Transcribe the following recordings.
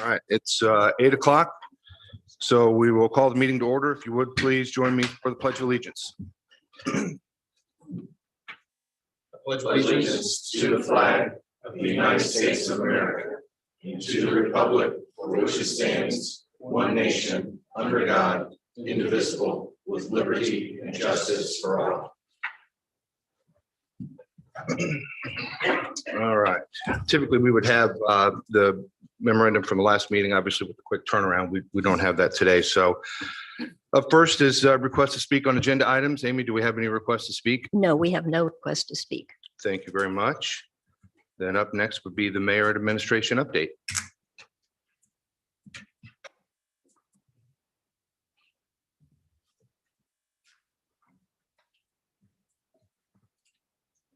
All right, it's 8 o'clock. So we will call the meeting to order. If you would, please join me for the Pledge of Allegiance. I pledge allegiance to the flag of the United States of America and to the republic for which it stands, one nation, under God, indivisible, with liberty and justice for all. All right. Typically, we would have the memorandum from the last meeting. Obviously, with the quick turnaround, we don't have that today. So up first is request to speak on agenda items. Amy, do we have any requests to speak? No, we have no request to speak. Thank you very much. Then up next would be the mayor and administration update.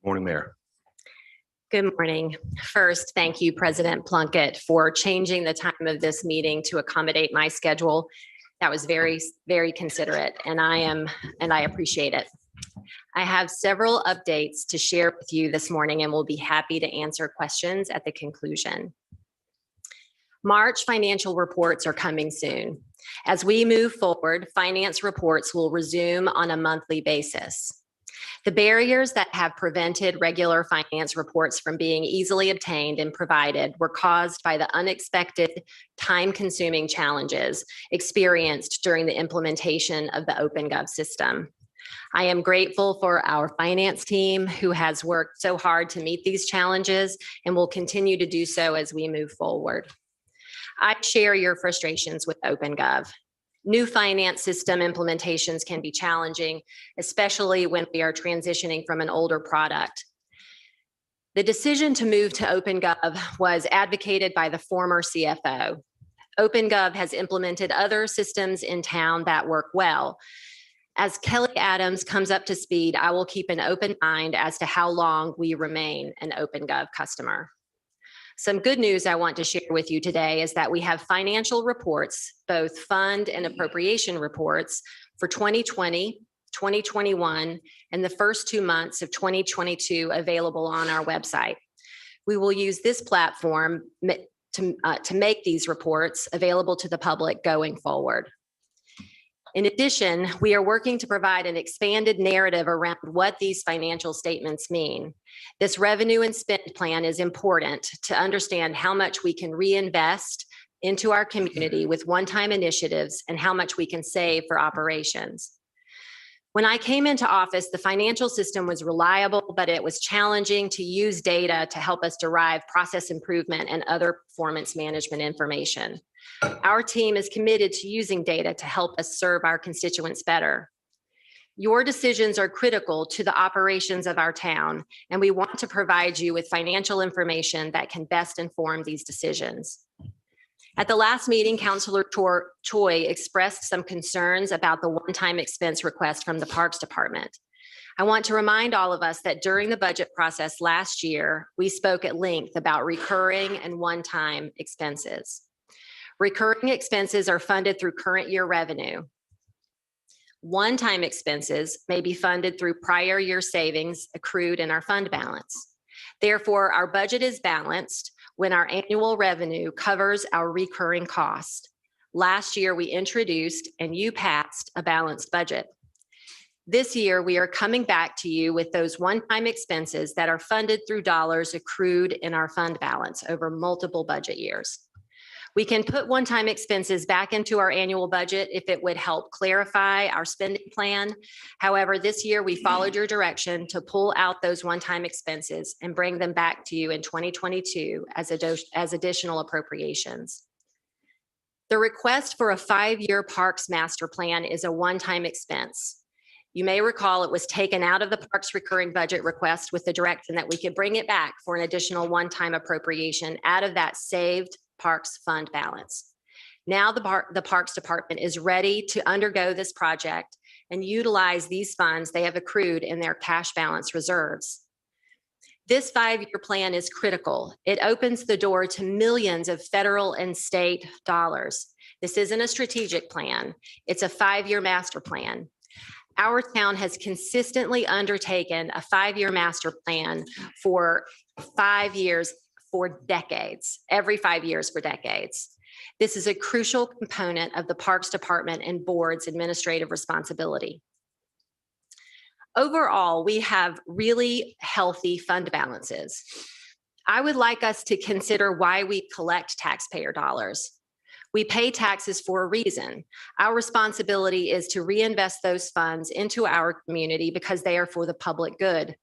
Morning, Mayor. Good morning. First, thank you, President Plunkett, for changing the time of this meeting to accommodate my schedule. That was very, very considerate, and I appreciate it. I have several updates to share with you this morning, and we'll be happy to answer questions at the conclusion. March financial reports are coming soon. As we move forward, finance reports will resume on a monthly basis. The barriers that have prevented regular finance reports from being easily obtained and provided were caused by the unexpected, time-consuming challenges experienced during the implementation of the OpenGov system. I am grateful for our finance team who has worked so hard to meet these challenges and will continue to do so as we move forward. I share your frustrations with OpenGov. New finance system implementations can be challenging, especially when we are transitioning from an older product. The decision to move to OpenGov was advocated by the former CFO. OpenGov has implemented other systems in town that work well. As Kelly Adams comes up to speed, I will keep an open mind as to how long we remain an OpenGov customer. Some good news I want to share with you today is that we have financial reports, both fund and appropriation reports for 2020, 2021, and the first 2 months of 2022 available on our website. We will use this platform to make these reports available to the public going forward. In addition, we are working to provide an expanded narrative around what these financial statements mean. This revenue and spend plan is important to understand how much we can reinvest into our community with one-time initiatives and how much we can save for operations. When I came into office, the financial system was reliable, but it was challenging to use data to help us derive process improvement and other performance management information. Our team is committed to using data to help us serve our constituents better. Your decisions are critical to the operations of our town, and we want to provide you with financial information that can best inform these decisions. At the last meeting, Councilor Choi expressed some concerns about the one-time expense request from the Parks Department. I want to remind all of us that during the budget process last year, we spoke at length about recurring and one-time expenses. Recurring expenses are funded through current year revenue. One-time expenses may be funded through prior year savings accrued in our fund balance. Therefore, our budget is balanced when our annual revenue covers our recurring cost. Last year, we introduced and you passed a balanced budget. This year, we are coming back to you with those one-time expenses that are funded through dollars accrued in our fund balance over multiple budget years. We can put one-time expenses back into our annual budget if it would help clarify our spending plan. However, this year we followed your direction to pull out those one-time expenses and bring them back to you in 2022 as additional appropriations. The request for a 5-year Parks Master Plan is a one-time expense. You may recall it was taken out of the Parks recurring budget request with the direction that we could bring it back for an additional one-time appropriation out of that saved Parks fund balance. Now the Parks Department is ready to undergo this project and utilize these funds they have accrued in their cash balance reserves. This 5-year plan is critical. It opens the door to millions of federal and state dollars. This isn't a strategic plan. It's a 5-year master plan. Our town has consistently undertaken a 5-year master plan for 5 years for decades, every 5 years for decades. This is a crucial component of the Parks Department and Board's administrative responsibility. Overall, we have really healthy fund balances. I would like us to consider why we collect taxpayer dollars. We pay taxes for a reason. Our responsibility is to reinvest those funds into our community because they are for the public good.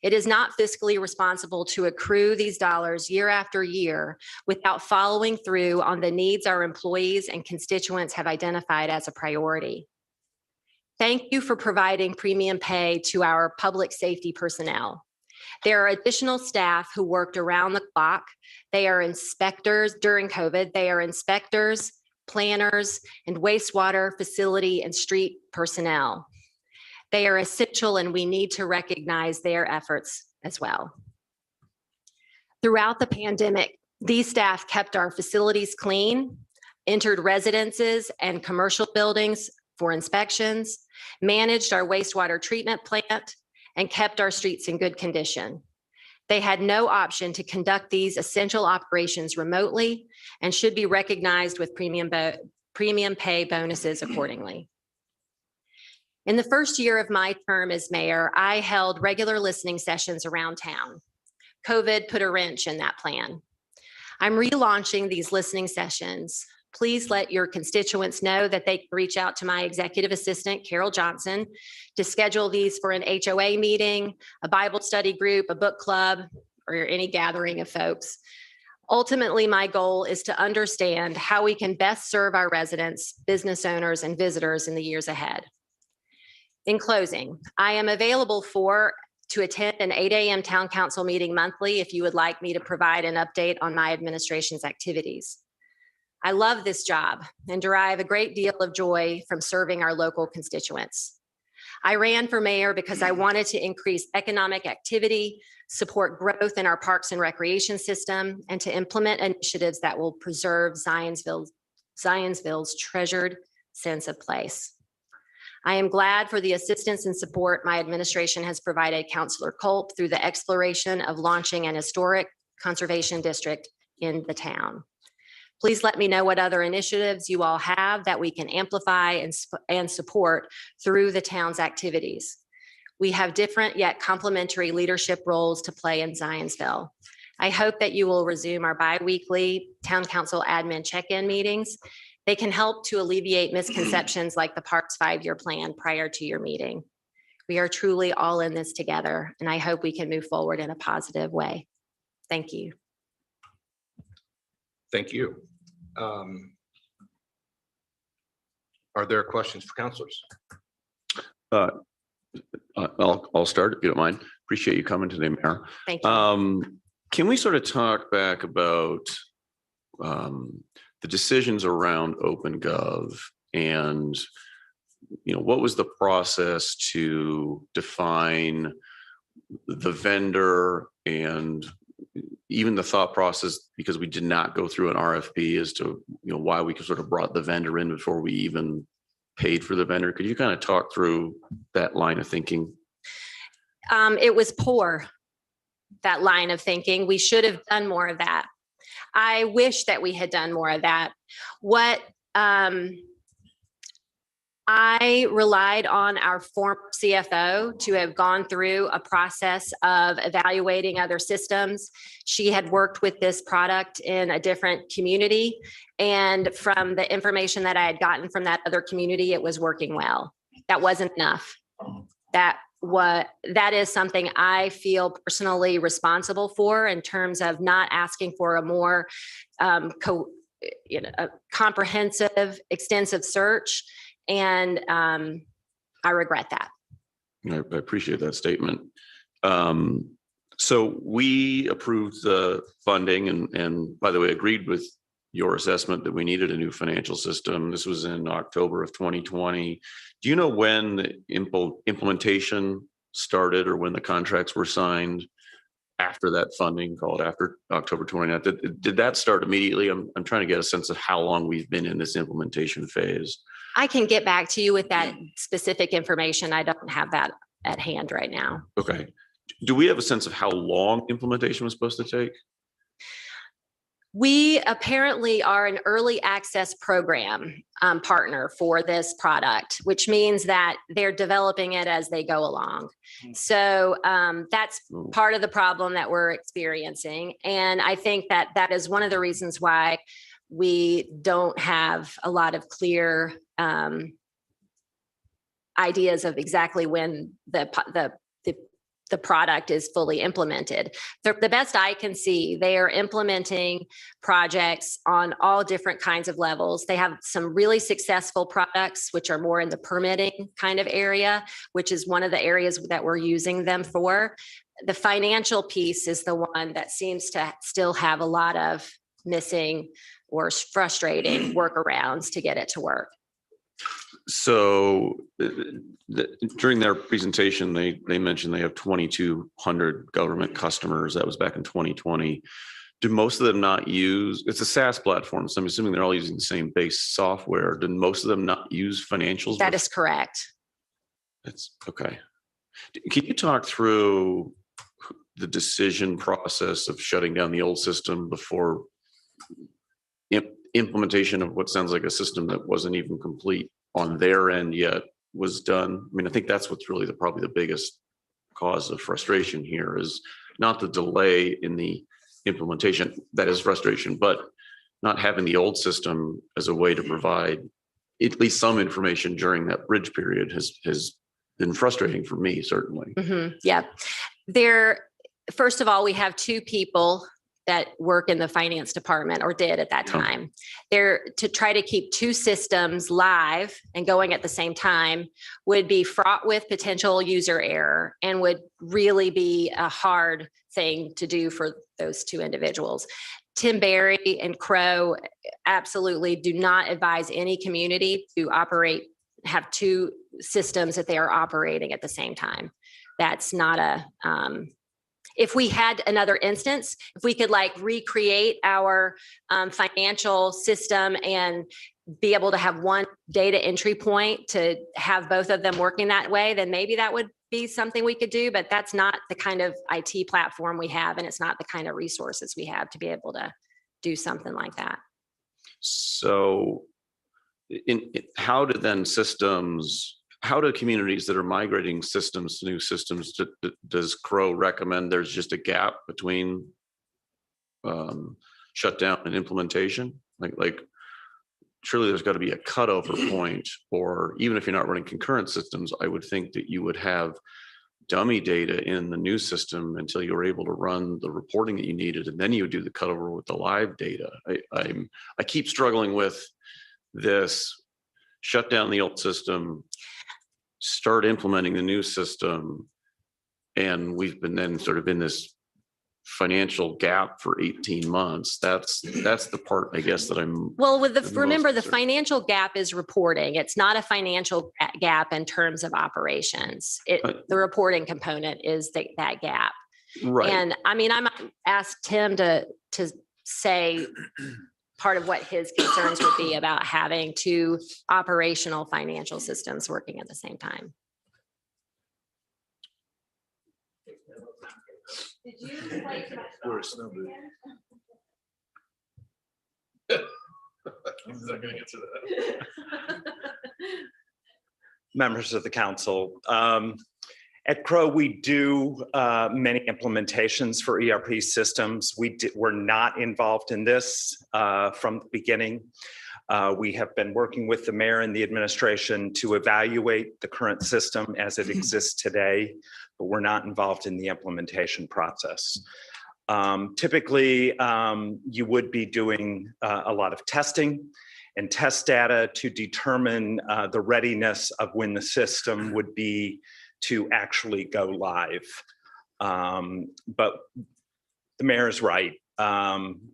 It is not fiscally responsible to accrue these dollars year after year without following through on the needs our employees and constituents have identified as a priority. Thank you for providing premium pay to our public safety personnel. There are additional staff who worked around the clock. They are inspectors during COVID. They are inspectors, planners, and wastewater facility and street personnel. They are essential and we need to recognize their efforts as well. Throughout the pandemic, these staff kept our facilities clean, entered residences and commercial buildings for inspections, managed our wastewater treatment plant, and kept our streets in good condition. They had no option to conduct these essential operations remotely and should be recognized with premium pay bonuses accordingly. In the first year of my term as mayor, I held regular listening sessions around town. COVID put a wrench in that plan. I'm relaunching these listening sessions. Please let your constituents know that they can reach out to my executive assistant, Carol Johnson, to schedule these for an HOA meeting, a Bible study group, a book club, or any gathering of folks. Ultimately, my goal is to understand how we can best serve our residents, business owners, and visitors in the years ahead. In closing, I am available to attend an 8 a.m. town council meeting monthly if you would like me to provide an update on my administration's activities. I love this job and derive a great deal of joy from serving our local constituents. I ran for mayor because I wanted to increase economic activity, support growth in our parks and recreation system, and to implement initiatives that will preserve Zionsville's treasured sense of place. I am glad for the assistance and support my administration has provided Councilor Culp through the exploration of launching an historic conservation district in the town. Please let me know what other initiatives you all have that we can amplify and support through the town's activities. We have different yet complementary leadership roles to play in Zionsville. I hope that you will resume our bi-weekly town council admin check-in meetings. They can help to alleviate misconceptions like the Parks 5-year plan prior to your meeting. We are truly all in this together, and I hope we can move forward in a positive way. Thank you. Thank you. Are there questions for councilors? I'll start if you don't mind. Appreciate you coming today, Mayor. Thank you. Can we sort of talk back about the decisions around OpenGov and what was the process to define the vendor and even the thought process, because we did not go through an RFP as to why we sort of brought the vendor in before we even paid for the vendor. Could you kind of talk through that line of thinking? It was poor, that line of thinking. We should have done more of that. I wish that we had done more of that. I relied on our former CFO to have gone through a process of evaluating other systems. She had worked with this product in a different community, and from the information that I had gotten from that other community, it was working well. That wasn't enough. That is something I feel personally responsible for in terms of not asking for a more a comprehensive, extensive search. And I regret that. I appreciate that statement. So we approved the funding and by the way, agreed with your assessment that we needed a new financial system. This was in October of 2020. Do you know when the implementation started or when the contracts were signed after that funding, called after October 29th? Did that start immediately? I'm trying to get a sense of how long we've been in this implementation phase. I can get back to you with that specific information. I don't have that at hand right now. Okay. Do we have a sense of how long implementation was supposed to take? We apparently are an early access program partner for this product, which means that they're developing it as they go along. So that's part of the problem that we're experiencing. And I think that that is one of the reasons why we don't have a lot of clear ideas of exactly when the product is fully implemented. The best I can see, they are implementing projects on all different kinds of levels. They have some really successful products, which are more in the permitting kind of area, which is one of the areas that we're using them for. The financial piece is the one that seems to still have a lot of missing or frustrating workarounds to get it to work. So during their presentation, they mentioned they have 2,200 government customers. That was back in 2020. Do most of them not use, it's a SaaS platform, so I'm assuming they're all using the same base software. Did most of them not use financials? That is correct. That's okay. Can you talk through the decision process of shutting down the old system before implementation of what sounds like a system that wasn't even complete on their end yet was done? I mean, I think that's what's really probably the biggest cause of frustration here, is not the delay in the implementation. That is frustration, but not having the old system as a way to provide at least some information during that bridge period has been frustrating for me, certainly. Mm-hmm. Yeah. First of all, we have two people that work in the finance department, or did at that time. They're to try to keep two systems live and going at the same time would be fraught with potential user error and would really be a hard thing to do for those two individuals. Tim Berry and Crow absolutely do not advise any community to have two systems that they are operating at the same time. That's not a, if we had another instance, if we could like recreate our financial system and be able to have one data entry point to have both of them working that way, then maybe that would be something we could do, but that's not the kind of IT platform we have, and it's not the kind of resources we have to be able to do something like that. So how do communities that are migrating systems to new systems, does Crow recommend there's just a gap between shutdown and implementation? Like surely there's got to be a cutover point, or even if you're not running concurrent systems, I would think that you would have dummy data in the new system until you were able to run the reporting that you needed, and then you would do the cutover with the live data. I keep struggling with this: shut down the old system, start implementing the new system, and we've been then sort of in this financial gap for 18 months. That's the part, I guess, that I'm remember the financial gap is reporting. It's not a financial gap in terms of operations. The reporting component is that gap. Right. And I mean, I might ask Tim to say part of what his concerns would be about having two operational financial systems working at the same time. Did you play too much? We're a snow boot. I'm not gonna get to that. Members of the council, at Crow, we do many implementations for ERP systems. We're not involved in this from the beginning. We have been working with the mayor and the administration to evaluate the current system as it exists today, but we're not involved in the implementation process. Typically, you would be doing a lot of testing and test data to determine the readiness of when the system would be to actually go live. But the mayor is right.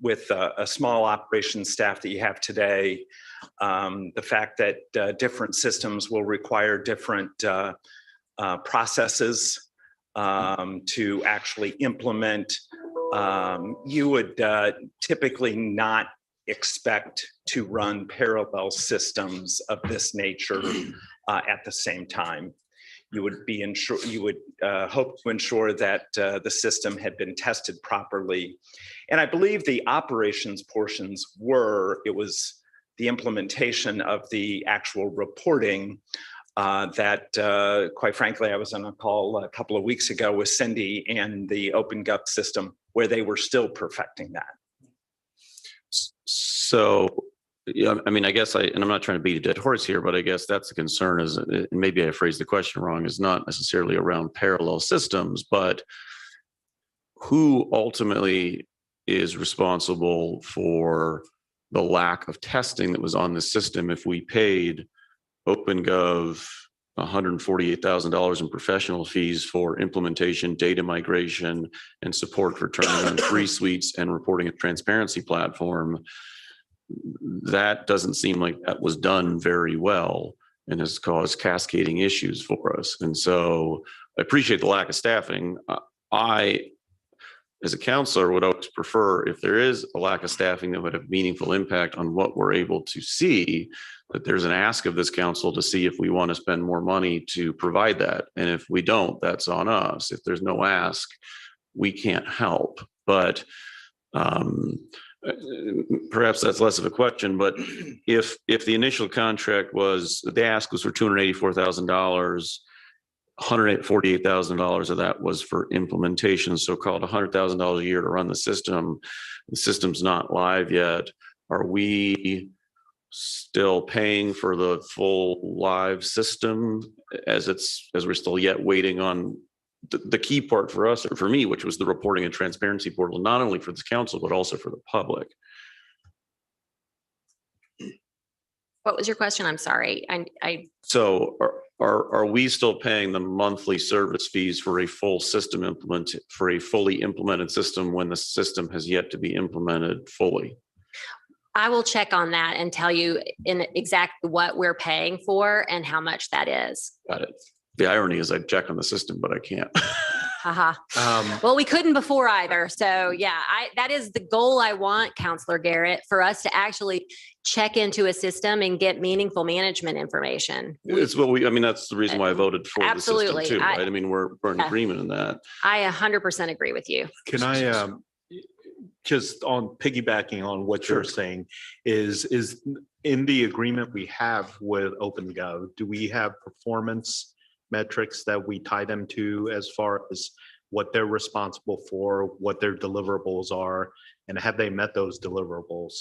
With a small operations staff that you have today, the fact that different systems will require different processes to actually implement, you would typically not expect to run parallel systems of this nature at the same time. you would hope to ensure that the system had been tested properly. And I believe the operations portions it was the implementation of the actual reporting that quite frankly, I was on a call a couple of weeks ago with Cindy and the OpenGov system where they were still perfecting that. So, yeah, I mean, I guess and I'm not trying to beat a dead horse here, but I guess that's the concern is, and maybe I phrased the question wrong, is not necessarily around parallel systems, but who ultimately is responsible for the lack of testing that was on the system if we paid OpenGov $148,000 in professional fees for implementation, data migration, and support for turning on free suites and reporting a transparency platform. That doesn't seem like that was done very well and has caused cascading issues for us. And so I appreciate the lack of staffing. I, as a counselor, would always prefer if there is a lack of staffing that would have meaningful impact on what we're able to see, that there's an ask of this council to see if we want to spend more money to provide that. And if we don't, that's on us. If there's no ask, we can't help. But perhaps that's less of a question, but if the initial contract was, the ask was for $284,000, $148,000 of that was for implementation, so called $100,000 a year to run the system. The system's not live yet. Are we still paying for the full live system as we're still yet waiting on the key part for us, or for me, which was the reporting and transparency portal, not only for this council, but also for the public? What was your question? I'm sorry. So are we still paying the monthly service fees for a full system for a fully implemented system when the system has yet to be implemented fully? I will check on that and tell you in exactly what we're paying for and how much that is. Got it. The irony is I check on the system, but I can't. Haha. Well, we couldn't before either. So yeah, that is the goal I want, Counselor Garrett, for us to actually check into a system and get meaningful management information. It's what that's the reason why I voted for Absolutely. the system too, right? I mean, we're in agreement in that. I 100% agree with you. Can I just on piggybacking on what you're saying is in the agreement we have with OpenGov, do we have performance metrics that we tie them to as far as what they're responsible for, what their deliverables are, and have they met those deliverables?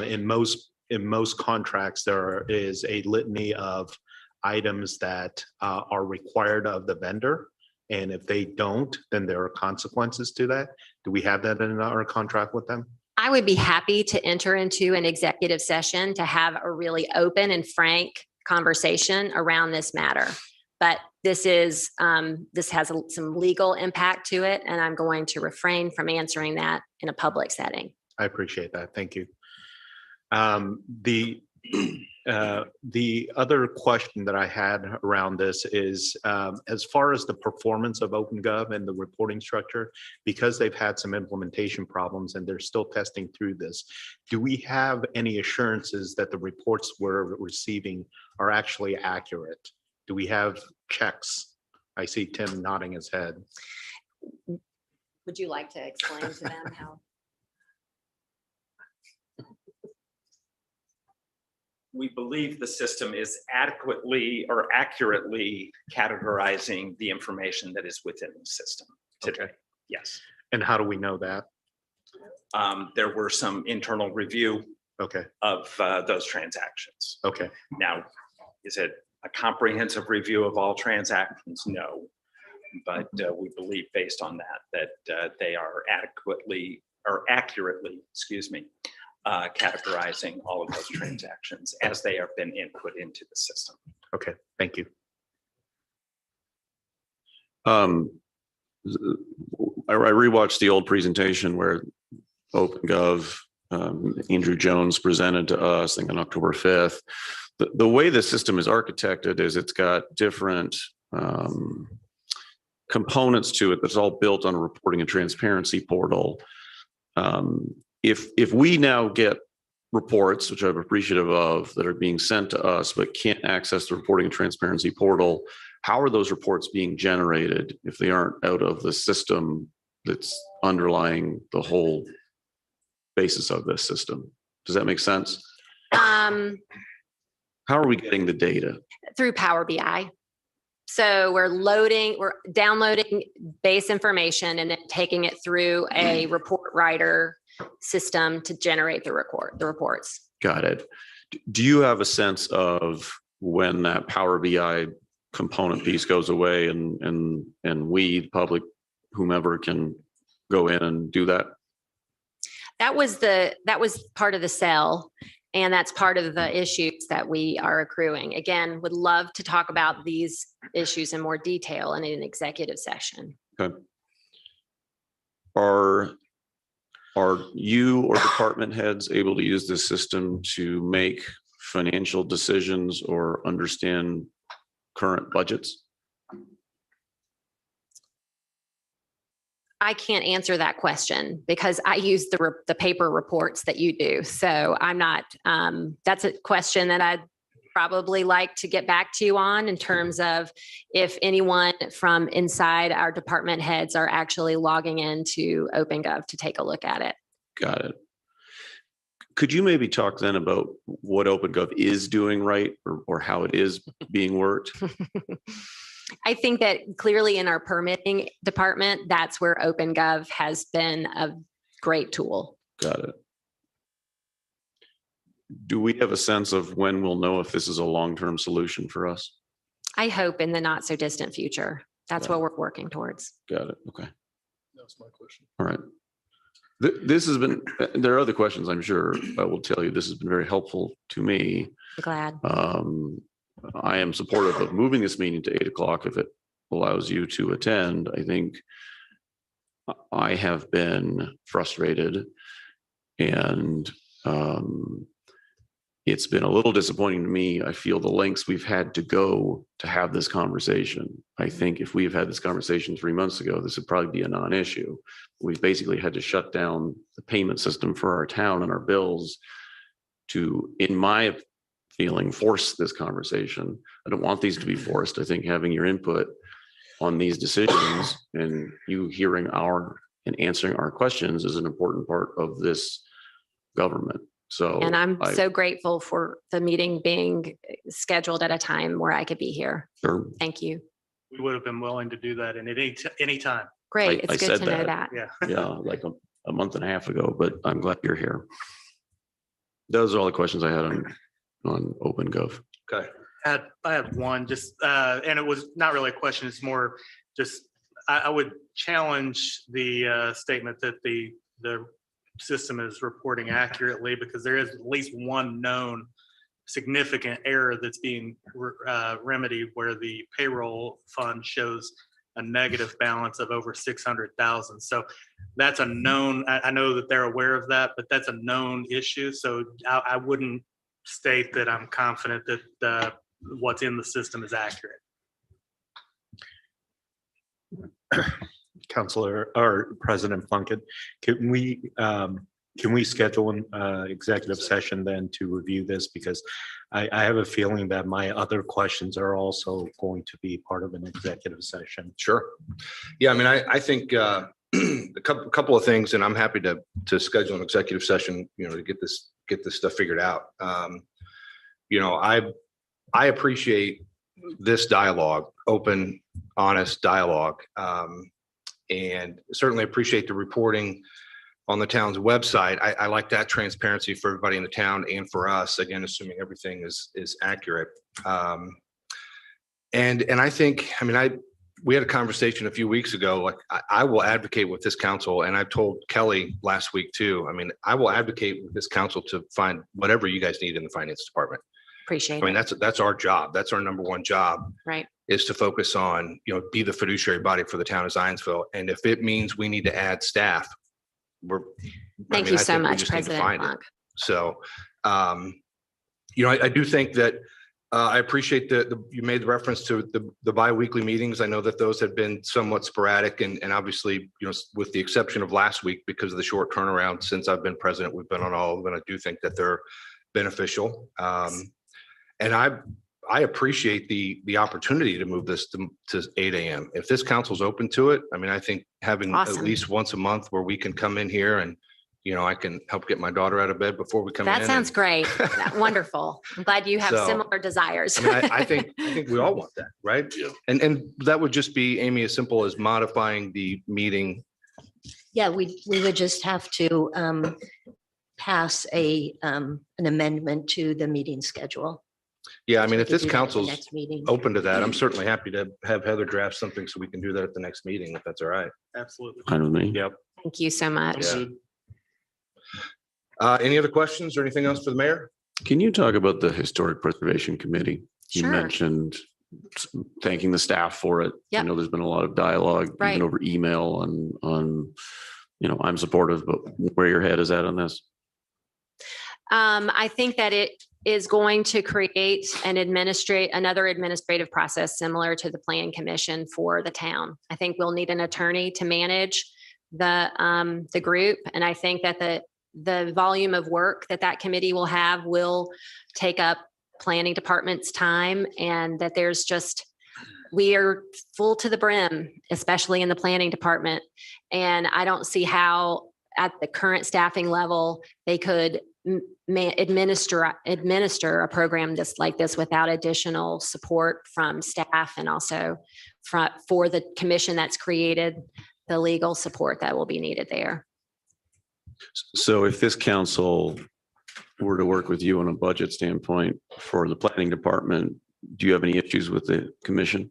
In most contracts, there is a litany of items that are required of the vendor. And if they don't, then there are consequences to that. Do we have that in our contract with them? I would be happy to enter into an executive session to have a really open and frank conversation around this matter. But this has some legal impact to it, and I'm going to refrain from answering that in a public setting. I appreciate that. Thank you. The other question that I had around this is, as far as the performance of OpenGov and the reporting structure, because they've had some implementation problems and they're still testing through this, do we have any assurances that the reports we're receiving are actually accurate? Do we have checks? I see Tim nodding his head. Would you like to explain to them how? We believe the system is adequately or accurately categorizing the information that is within the system today. Okay. Yes. And how do we know that? There were some internal review of those transactions. Okay. Now, is it a comprehensive review of all transactions? No. But we believe based on that they are adequately or accurately, categorizing all of those transactions as they have been input into the system. Okay, thank you. I rewatched the old presentation where OpenGov, Andrew Jones presented to us, I think on October 5th. The way the system is architected is it's got different components to it that's all built on a reporting and transparency portal. If we now get reports, which I'm appreciative of, that are being sent to us, but can't access the reporting and transparency portal, how are those reports being generated if they aren't out of the system that's underlying the whole basis of this system? Does that make sense? How are we getting the data? Through Power BI. So we're downloading base information and then taking it through a report writer system to generate the reports. Got it. Do you have a sense of when that Power BI component piece goes away and we, the public, whomever, can go in and do that? That was part of the sell. And that's part of the issues that we are accruing. Again, would love to talk about these issues in more detail in an executive session. Okay. Are you or department heads able to use this system to make financial decisions or understand current budgets? I can't answer that question because I use the paper reports that you do. So I'm not, that's a question that I'd probably like to get back to you on in terms of if anyone from inside our department heads are actually logging into OpenGov to take a look at it. Got it. Could you maybe talk then about what OpenGov is doing right or how it is being worked? I think that clearly in our permitting department, that's where OpenGov has been a great tool. Got it. Do we have a sense of when we'll know if this is a long-term solution for us? I hope in the not so distant future. That's what we're working towards. Got it. Okay. That was my question. All right. This has been, there are other questions, I'm sure. I will tell you, this has been very helpful to me. I'm glad. I am supportive of moving this meeting to 8 o'clock if it allows you to attend. I think I have been frustrated and it's been a little disappointing to me. I feel the lengths we've had to go to have this conversation. I think if we have had this conversation 3 months ago, this would probably be a non-issue. We've basically had to shut down the payment system for our town and our bills to, in my feeling, force this conversation. I don't want these to be forced. I think having your input on these decisions and you hearing and answering our questions is an important part of this government. So, and I'm so grateful for the meeting being scheduled at a time where I could be here. Sure. Thank you. We would have been willing to do that in any time. Great. I It's good said to know that. Yeah. Yeah, like a month and a half ago, but I'm glad you're here. Those are all the questions I had on OpenGov. Okay. I had one just, and it was not really a question. It's more just, I would challenge the statement that the system is reporting accurately because there is at least one known significant error that's being remedied where the payroll fund shows a negative balance of over 600,000. So that's a known, I know that they're aware of that, but that's a known issue. So I wouldn't state that I'm confident that what's in the system is accurate. Counselor or President Plunkett, can we schedule an executive session then to review this? Because I have a feeling that my other questions are also going to be part of an executive session. Sure. Yeah, I mean, I think a couple of things, and I'm happy to schedule an executive session, to get this stuff figured out. I appreciate this dialogue, open, honest dialogue, and certainly appreciate the reporting on the town's website. I like that transparency for everybody in the town and for us, again, assuming everything is accurate. And I think, we had a conversation a few weeks ago, like I will advocate with this council, and I've told Kelly last week too. I will advocate with this council to find whatever you guys need in the finance department. Appreciate it. That's our job. That's our number one job. Right. Is to focus on, be the fiduciary body for the town of Zionsville. And if it means we need to add staff, Thank you so much, President Plunk. So, I do think that I appreciate that you made the reference to the bi-weekly meetings. I know that those have been somewhat sporadic and obviously, with the exception of last week, because of the short turnaround since I've been president, we've been on all of them. And I do think that they're beneficial. And I appreciate the opportunity to move this to 8 a.m. If this council's open to it, I mean, I think having at Awesome. least once a month where we can come in here and, I can help get my daughter out of bed before we come in. That sounds great. Wonderful. I'm glad you have So, similar desires. I mean, I think we all want that, right? Yeah. And that would just be, Amy, as simple as modifying the meeting. Yeah, we would just have to pass an amendment to the meeting schedule. Yeah, I mean, We if could this do that at the council's next meeting. open to that, I'm certainly happy to have Heather draft something so we can do that at the next meeting, if that's all right. Absolutely. Fine with me. Yep. Thank you so much. Yeah. Any other questions or anything else for the mayor? Can you talk about the Historic Preservation Committee? You Sure. mentioned thanking the staff for it. I Yep. know there's been a lot of dialogue, Right. even over email on, I'm supportive, but where your head is at on this? I think that it is going to create another administrative process similar to the Plan Commission for the town. I think we'll need an attorney to manage the group, and I think that the volume of work that committee will have will take up planning department's time, and that we are full to the brim, especially in the planning department. And I don't see how at the current staffing level, they could administer a program like this without additional support from staff, and also for the commission that's created, the legal support that will be needed there. So if this council were to work with you on a budget standpoint for the planning department, do you have any issues with the commission?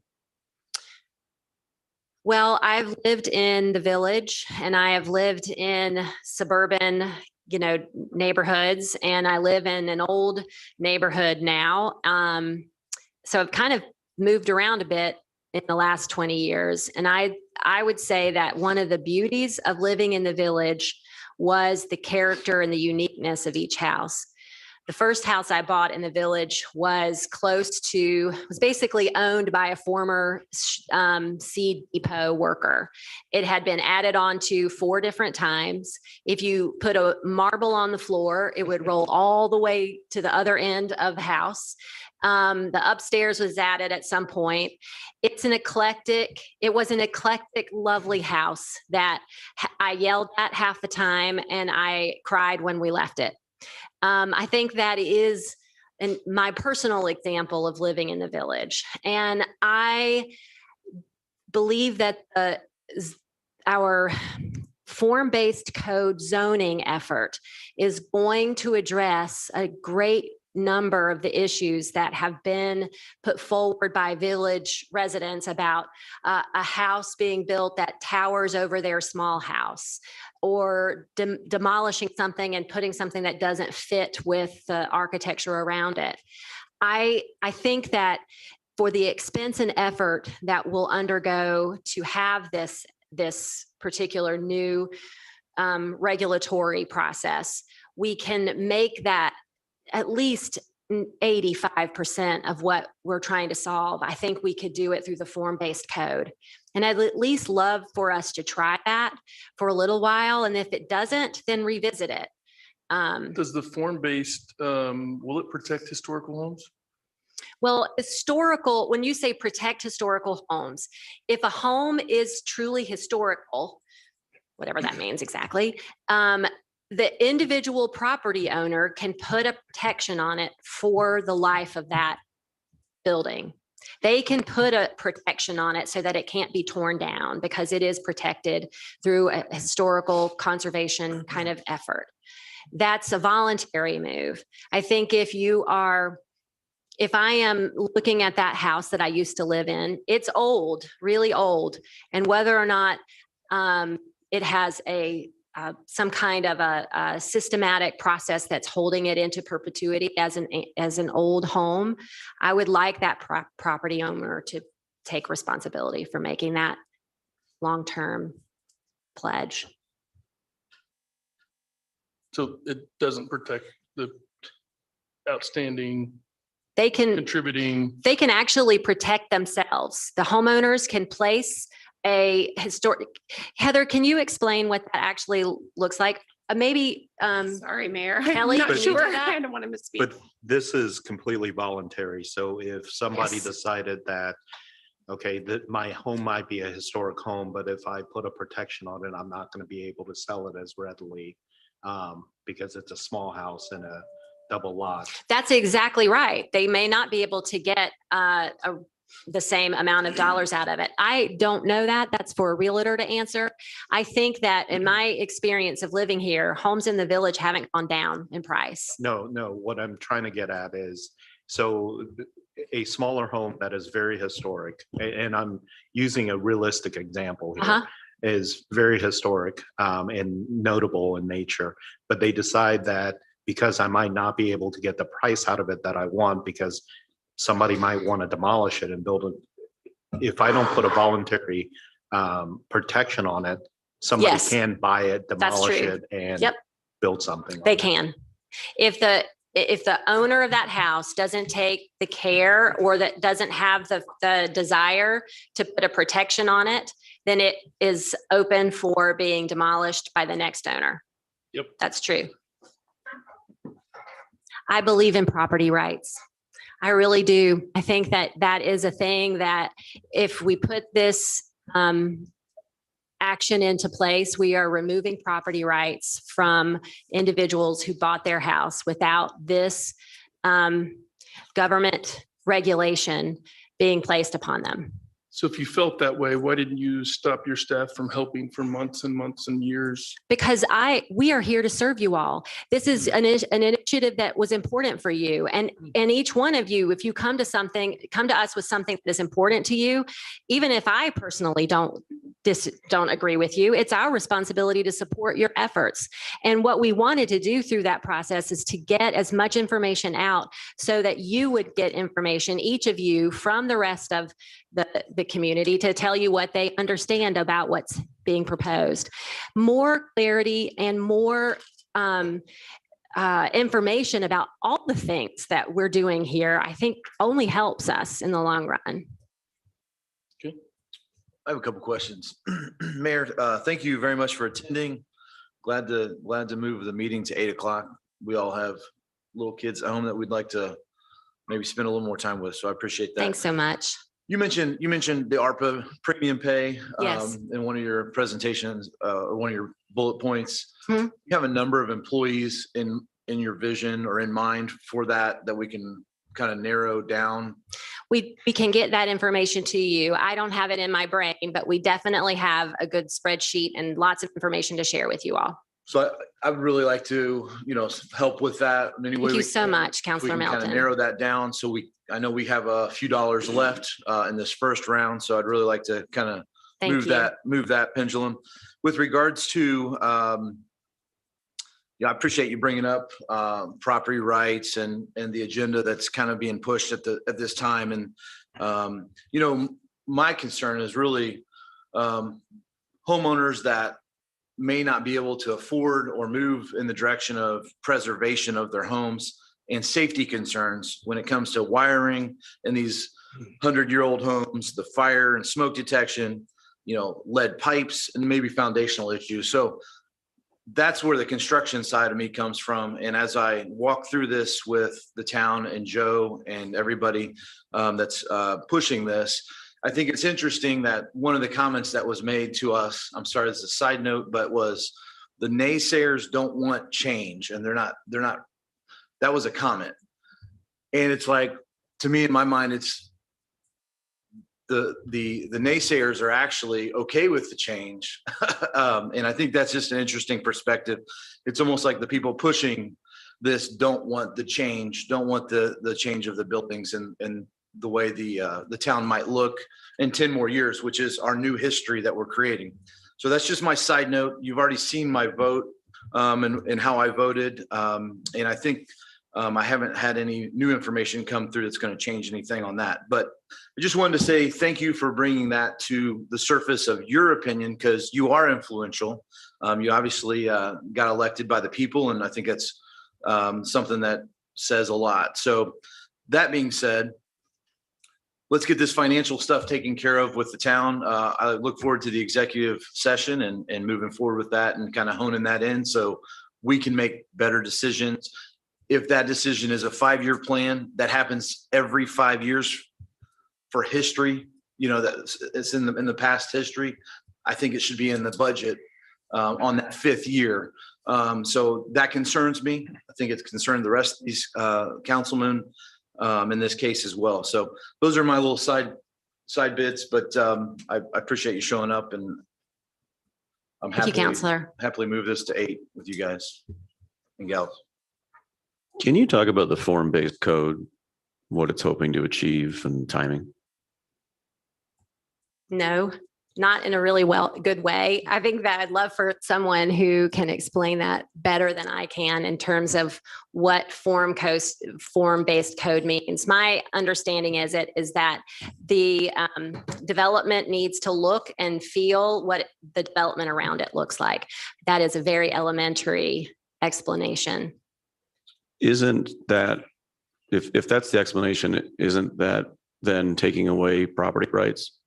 Well, I've lived in the village and I have lived in suburban, neighborhoods, and I live in an old neighborhood now. So I've kind of moved around a bit in the last 20 years. And I would say that one of the beauties of living in the village was the character and the uniqueness of each house. The first house I bought in the village was basically owned by a former seed depot worker. It had been added on to 4 different times. If you put a marble on the floor, it would roll all the way to the other end of the house. The upstairs was added at some point. It was an eclectic, lovely house that I yelled at half the time and I cried when we left it. I think that is my personal example of living in the village. And I believe that our form-based code zoning effort is going to address a great number of the issues that have been put forward by village residents about a house being built that towers over their small house, or demolishing something and putting something that doesn't fit with the architecture around it. I think that for the expense and effort that we'll undergo to have this particular new regulatory process, we can make that at least 85% of what we're trying to solve. I think we could do it through the form-based code. And I'd at least love for us to try that for a little while. And if it doesn't, then revisit it. Does the form-based, will it protect historical homes? Well, when you say protect historical homes, if a home is truly historical, whatever that means exactly, the individual property owner can put a protection on it for the life of that building. They can put a protection on it so that it can't be torn down because it is protected through a historical conservation kind of effort. That's a voluntary move. I think if I am looking at that house that I used to live in, it's old, really old. And whether or not it has some kind of a systematic process that's holding it into perpetuity as an old home, I would like that property owner to take responsibility for making that long-term pledge. So it doesn't protect the outstanding They can contributing. actually protect themselves. The homeowners can place a historic. Heather, can you explain what that actually looks like? maybe, Sorry, Mayor. Kelly, I'm can not you do sure. that? I don't want to misspeak. But this is completely voluntary. So if somebody Yes. decided that, okay, that my home might be a historic home, but if I put a protection on it, I'm not going to be able to sell it as readily because it's a small house and a double lot. That's exactly right. They may not be able to get the same amount of dollars out of it. I don't know that. That's for a realtor to answer. I think that in my experience of living here, homes in the village haven't gone down in price. No, what I'm trying to get at is, so a smaller home that is very historic, and I'm using a realistic example here, Uh-huh. is very historic and notable in nature, but they decide that because I might not be able to get the price out of it that I want because somebody might want to demolish it and build it. If I don't put a voluntary protection on it, somebody Yes. can buy it, demolish true. it, and Yep. build something. They on it. can. If the owner of that house doesn't take the care or that doesn't have the desire to put a protection on it, then it is open for being demolished by the next owner. Yep. That's true. I believe in property rights. I really do. I think that that is a thing that if we put this action into place, we are removing property rights from individuals who bought their house without this government regulation being placed upon them. So if you felt that way, why didn't you stop your staff from helping for months and months and years? Because we are here to serve you all. This is an initiative that was important for you. And each one of you, if you come to us with something that is important to you, even if I personally don't agree with you, it's our responsibility to support your efforts. And what we wanted to do through that process is to get as much information out so that you would get information, each of you, from the rest of the community to tell you what they understand about what's being proposed. More clarity and more information about all the things that we're doing here, I think only helps us in the long run. I have a couple questions. Mayor, thank you very much for attending. Glad to move the meeting to 8 o'clock. We all have little kids at home that we'd like to maybe spend a little more time with. So I appreciate that. Thanks so much. You mentioned the ARPA premium pay Yes. in one of your presentations or one of your bullet points. Mhm. You have a number of employees in your vision or in mind for that we can kind of narrow down. We can get that information to you. I don't have it in my brain, but we definitely have a good spreadsheet and lots of information to share with you all. So I would really like to, help with that in any way. Thank you we so can. much, If we Councilor can kind of Melton. narrow that down. So I know we have a few dollars left in this first round. So I'd really like to kind of Thank move you. that pendulum. With regards to, I appreciate you bringing up property rights and the agenda that's kind of being pushed at this time. And, my concern is really homeowners that may not be able to afford or move in the direction of preservation of their homes and safety concerns when it comes to wiring in these 100-year-old homes, the fire and smoke detection, lead pipes, and maybe foundational issues. So that's where the construction side of me comes from. And as I walk through this with the town and Joe and everybody that's pushing this, I think it's interesting that one of the comments that was made to us, I'm sorry, this is a side note, but was the naysayers don't want change, and they're not, that was a comment. And it's like, to me, in my mind, it's the naysayers are actually okay with the change. And I think that's just an interesting perspective. It's almost like the people pushing this don't want the change, don't want the change of the buildings and the way the town might look in 10 more years, which is our new history that we're creating. So that's just my side note. You've already seen my vote and how I voted. And I think I haven't had any new information come through that's going to change anything on that. But I just wanted to say thank you for bringing that to the surface of your opinion, because you are influential. You obviously got elected by the people, and I think that's something that says a lot. So that being said, let's get this financial stuff taken care of with the town. I look forward to the executive session and moving forward with that and kind of honing that in so we can make better decisions. If that decision is a 5-year plan, that happens every 5 years for history, that it's in the past history. I think it should be in the budget on that 5th year. So that concerns me. I think it's concerned the rest of these councilmen in this case as well. So those are my little side bits, but I appreciate you showing up, and I'm Thank you, Counselor. happily move this to 8 with you guys and gals. Can you talk about the form-based code, what it's hoping to achieve and timing? No, not in a really good way. I think that I'd love for someone who can explain that better than I can in terms of what form-based code means. My understanding is that the development needs to look and feel what the development around it looks like. That is a very elementary explanation. Isn't that, if that's the explanation, isn't that then taking away property rights?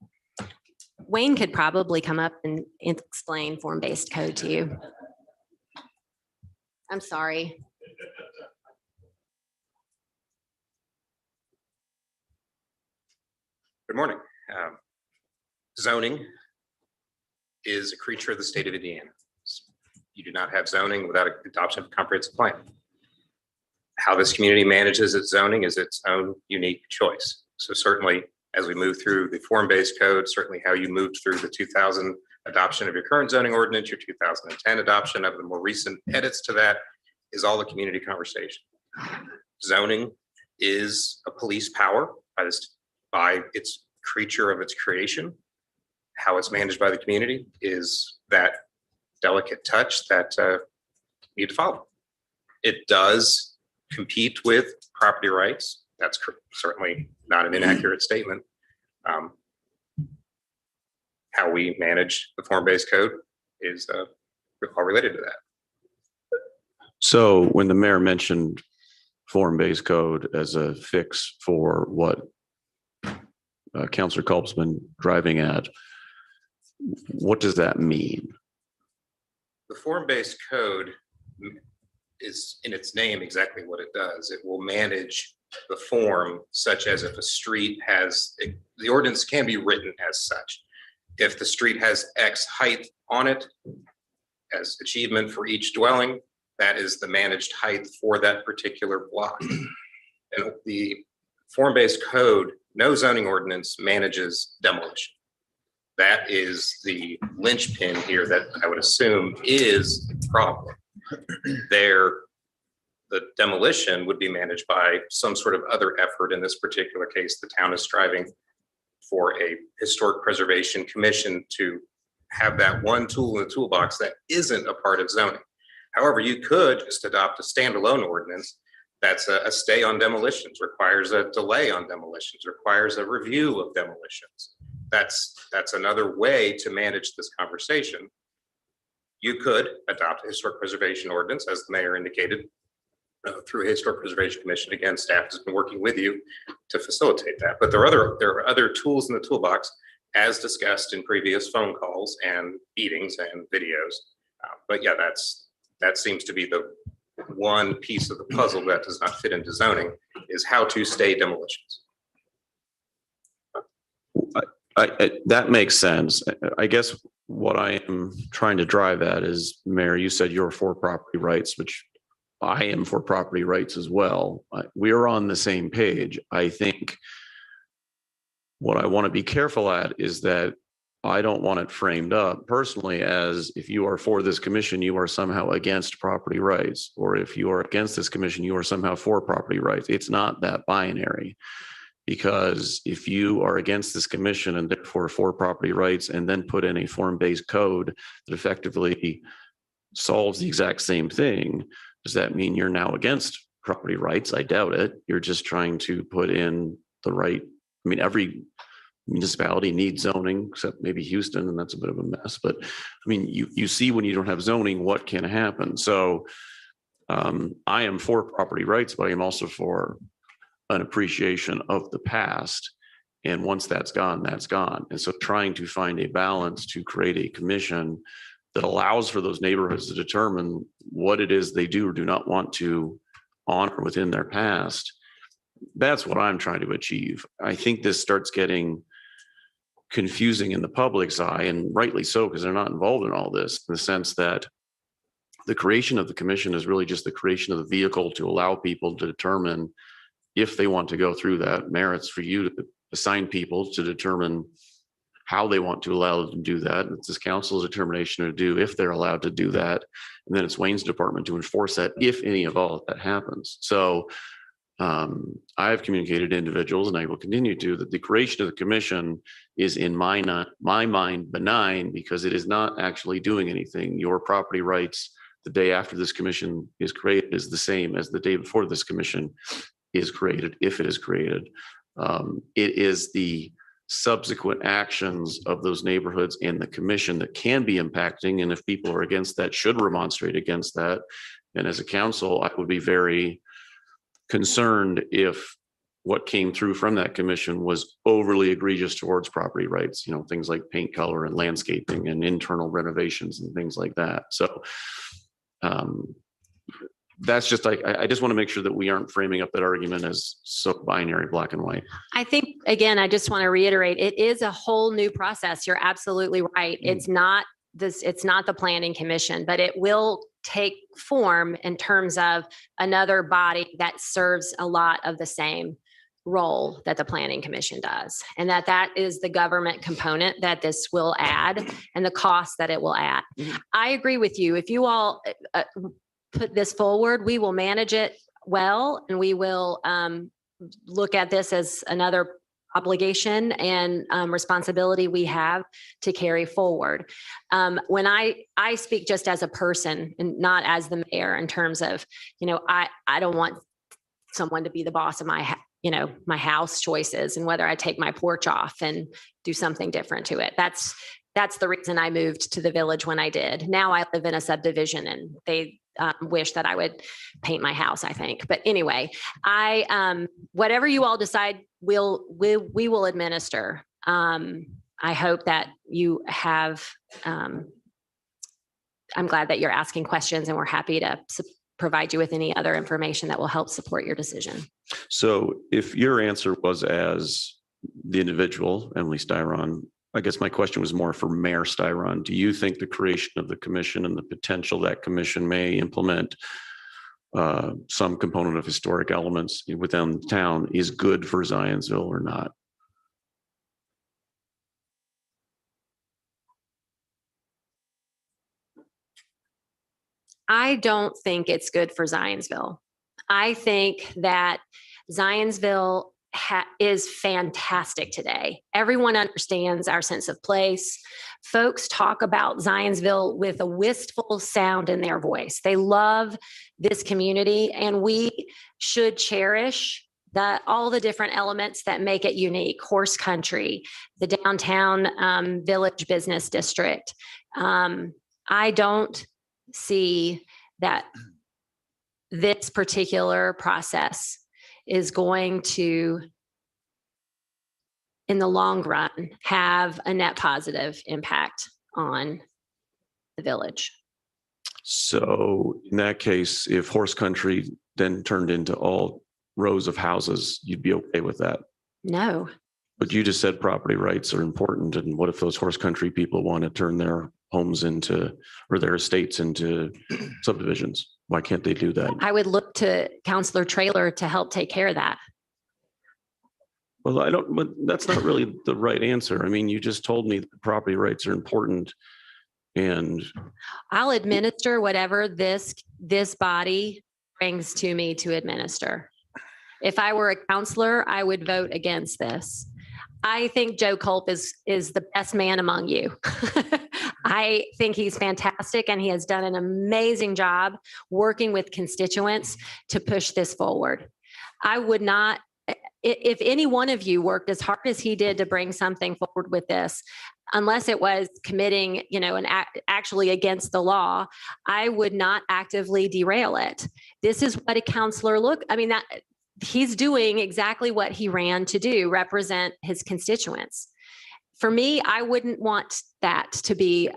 Wayne could probably come up and explain form-based code to you. I'm sorry. Good morning. Zoning is a creature of the state of Indiana. You do not have zoning without adoption of a comprehensive plan. How this community manages its zoning is its own unique choice. So certainly, as we move through the form-based code, certainly how you moved through the 2000 adoption of your current zoning ordinance, your 2010 adoption of the more recent edits to that is all a community conversation. Zoning is a police power by its creature of its creation. How it's managed by the community is that delicate touch that you need to follow. It does compete with property rights. That's certainly not an inaccurate statement. How we manage the form-based code is all related to that. So when the mayor mentioned form-based code as a fix for what Councilor Culp's been driving at, what does that mean? The form-based code is in its name exactly what it does. It will manage the form such as if a street has, the ordinance can be written as such. If the street has X height on it as achievement for each dwelling, that is the managed height for that particular block. And the form-based code, no zoning ordinance manages demolition. That is the linchpin here that I would assume is the problem. The demolition would be managed by some sort of other effort. In this particular case, the town is striving for a historic preservation commission to have that one tool in the toolbox that isn't a part of zoning. However, you could just adopt a standalone ordinance that's a stay on demolitions, requires a delay on demolitions, requires a review of demolitions. That's another way to manage this conversation. You could adopt a historic preservation ordinance, as the mayor indicated, through a historic preservation commission. Again, staff has been working with you to facilitate that. But there are other tools in the toolbox, as discussed in previous phone calls and meetings and videos. But yeah, that seems to be the one piece of the puzzle that does not fit into zoning, is how to stay demolitions. That makes sense. I guess what I am trying to drive at is, Mayor, you said you're for property rights, which I am for property rights as well. We are on the same page. I think what I want to be careful at is that I don't want it framed up personally as, if you are for this commission, you are somehow against property rights, or if you are against this commission, you are somehow for property rights. It's not that binary. Because if you are against this commission and therefore for property rights, and then put in a form-based code that effectively solves the exact same thing, does that mean you're now against property rights? I doubt it. You're just trying to put in the right, I mean, every municipality needs zoning, except maybe Houston, and that's a bit of a mess. But I mean, you see when you don't have zoning, what can happen. So I am for property rights, but I am also for an appreciation of the past. And once that's gone, that's gone. And so trying to find a balance to create a commission that allows for those neighborhoods to determine what it is they do or do not want to honor within their past. That's what I'm trying to achieve. I think this starts getting confusing in the public's eye, and rightly so, because they're not involved in all this, in the sense that the creation of the commission is really just the creation of the vehicle to allow people to determine if they want to go through that. Merits for you to assign people to determine how they want to allow them to do that. It's this council's determination to do if they're allowed to do that. And then it's Wayne's department to enforce that if any of all of that happens. So I've communicated to individuals, and I will continue to, that the creation of the commission is in my mind benign, because it is not actually doing anything. Your property rights the day after this commission is created is the same as the day before this commission is created, if it is created. It is the subsequent actions of those neighborhoods and the commission that can be impacting. And if people are against that, should remonstrate against that. And as a council, I would be very concerned if what came through from that commission was overly egregious towards property rights, things like paint color and landscaping and internal renovations and things like that. So that's just like, I just want to make sure that we aren't framing up that argument as so binary, black and white. I think, again, I just want to reiterate, it is a whole new process. You're absolutely right. It's not the planning commission, but it will take form in terms of another body that serves a lot of the same role that the planning commission does. And that is the government component that this will add and the cost that it will add. I agree with you. If you all put this forward, we will manage it well, and we will look at this as another obligation and responsibility we have to carry forward. When I speak just as a person and not as the mayor, in terms of, I don't want someone to be the boss of my my house choices and whether I take my porch off and do something different to it. That's the reason I moved to the village when I did. Now I live in a subdivision, and they wish that I would paint my house, I think. But anyway, whatever you all decide, we will administer. I hope that you have, I'm glad that you're asking questions, and we're happy to provide you with any other information that will help support your decision. So if your answer was as the individual, Emily Styron, I guess my question was more for Mayor Styron. Do you think the creation of the commission and the potential that commission may implement some component of historic elements within the town is good for Zionsville or not? I don't think it's good for Zionsville. I think that Zionsville is fantastic today. Everyone understands our sense of place. Folks talk about Zionsville with a wistful sound in their voice. They love this community, and we should cherish all the different elements that make it unique. Horse country, the downtown village business district. I don't see that this particular process is going to, in the long run, have a net positive impact on the village. So in that case, if horse country then turned into all rows of houses, you'd be okay with that? No. But you just said property rights are important. And what if those horse country people want to turn their homes into, or their estates into subdivisions? Why can't they do that? I would look to Councilor Traylor to help take care of that. Well, but that's not really the right answer. I mean, you just told me that property rights are important, and I'll administer whatever this body brings to me to administer. If I were a counselor, I would vote against this. I think Joe Culp is the best man among you. I think he's fantastic, and he has done an amazing job working with constituents to push this forward. I would not, if any one of you worked as hard as he did to bring something forward with this, unless it was committing, actually against the law, I would not actively derail it. This is what a counselor he's doing exactly what he ran to do, represent his constituents. For me, I wouldn't want that to be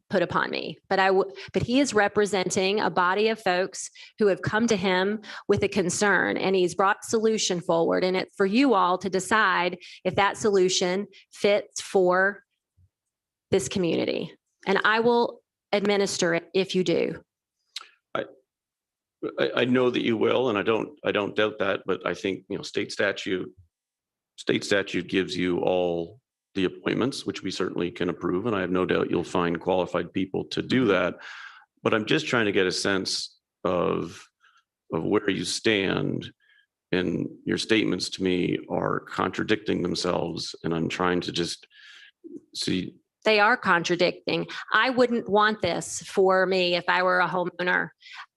put upon me, but he is representing a body of folks who have come to him with a concern, and he's brought a solution forward, and it's for you all to decide if that solution fits for this community. And I will administer it if you do. I know that you will, and I don't doubt that, but I think, state statute gives you all the appointments, which we certainly can approve, and I have no doubt you'll find qualified people to do that. But I'm just trying to get a sense of where you stand, and your statements to me are contradicting themselves, and I'm trying to just see. They are contradicting. I wouldn't want this for me if I were a homeowner.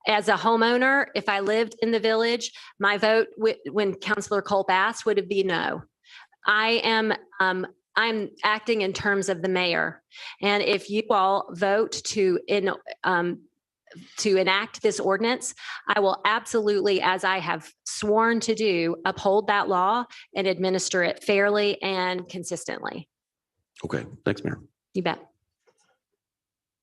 As a homeowner, if I lived in the village, my vote when Councilor Culp asked would be no. I'm acting in terms of the mayor. And if you all vote to enact this ordinance, I will absolutely, as I have sworn to do, uphold that law and administer it fairly and consistently. Okay, thanks, Mayor. You bet.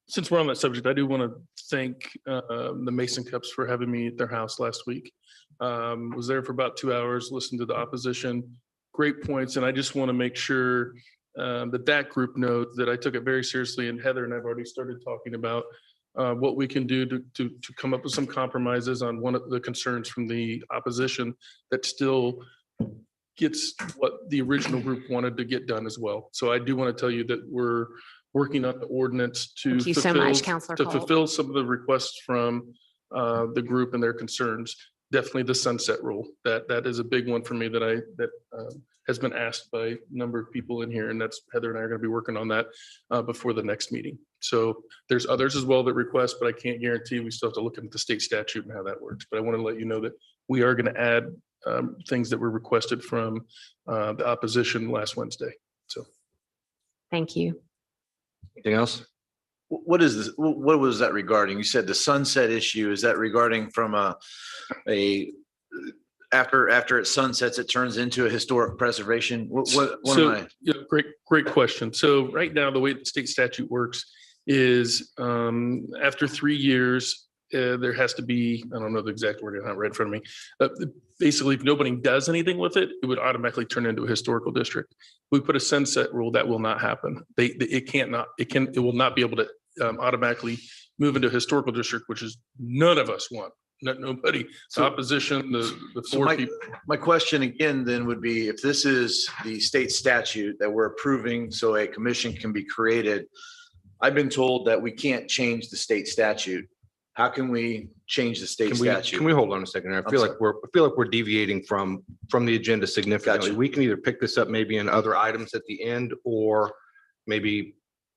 Since we're on that subject, I do want to thank the Mason Cups for having me at their house last week. Was there for about 2 hours, listened to the opposition. Great points, and I just want to make sure that group knows that I took it very seriously, and Heather and I've already started talking about what we can do to come up with some compromises on one of the concerns from the opposition that still gets what the original group wanted to get done as well. So I do want to tell you that we're working on the ordinance to Thank you so much, Councilor Culp. fulfill some of the requests from the group and their concerns. Definitely the sunset rule. That is a big one for me that has been asked by a number of people in here, and that's Heather and I are going to be working on that before the next meeting. So there's others as well that request, but I can't guarantee. We still have to look at the state statute and how that works. But I want to let you know that we are going to add things that were requested from the opposition last Wednesday. So Thank you. Anything else? What is this? What was that regarding? You said the sunset issue. Is that regarding from after it sunsets, it turns into a historic preservation? What am I? Yeah, great question. So right now, the way the state statute works is after 3 years, there has to be, I don't know the exact word, it's not right in front of me. Basically, if nobody does anything with it, it would automatically turn into a historical district. We put a sunset rule, that will not happen. It will not be able to automatically move into a historical district, which is none of us want. Nobody, the opposition, the four people. My question again then would be, if this is the state statute that we're approving so a commission can be created, I've been told that we can't change the state statute. How can we change the state statute? Can we hold on a second? I feel like we're deviating from the agenda significantly. Gotcha. We can either pick this up maybe in other items at the end, or maybe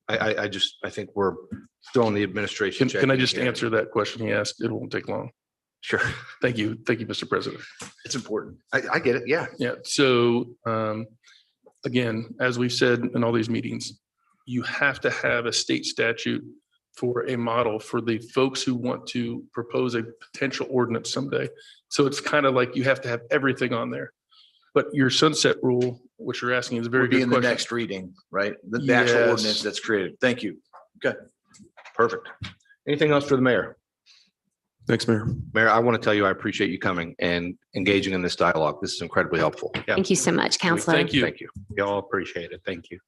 I think we're still in the administration. Can I just checking here. answer that question he asked? It won't take long. Sure. Thank you, Mr. President. It's important. I get it. Yeah. Yeah. So again, as we've said in all these meetings, you have to have a state statute for a model for the folks who want to propose a potential ordinance someday. So it's kind of like you have to have everything on there. But your sunset rule, which you're asking, is a very Would be good in question. the next reading, right? The actual Yes. ordinance that's created. Thank you. Okay. Perfect. Anything else for the mayor? Thanks, Mayor. Mayor, I want to tell you, I appreciate you coming and engaging in this dialogue. This is incredibly helpful. Yeah. Thank you so much, Councilor. Thank you. Thank you. We all appreciate it. Thank you.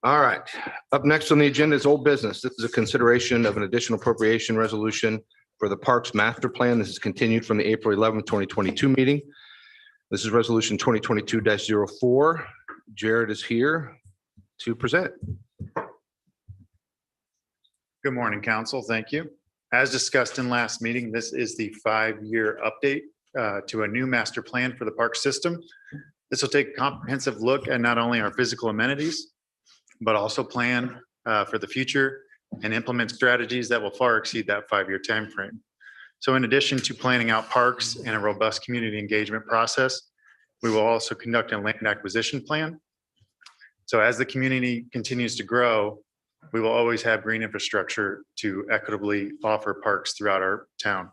All right. Up next on the agenda is old business. This is a consideration of an additional appropriation resolution for the Parks Master Plan. This is continued from the April 11th, 2022 meeting. This is resolution 2022-04. Jared is here to present. Good morning, council. Thank you. As discussed in last meeting, this is the 5-year update to a new master plan for the park system. This will take a comprehensive look at not only our physical amenities, but also plan for the future and implement strategies that will far exceed that 5-year timeframe. So in addition to planning out parks and a robust community engagement process, we will also conduct a land acquisition plan. So as the community continues to grow, we will always have green infrastructure to equitably offer parks throughout our town.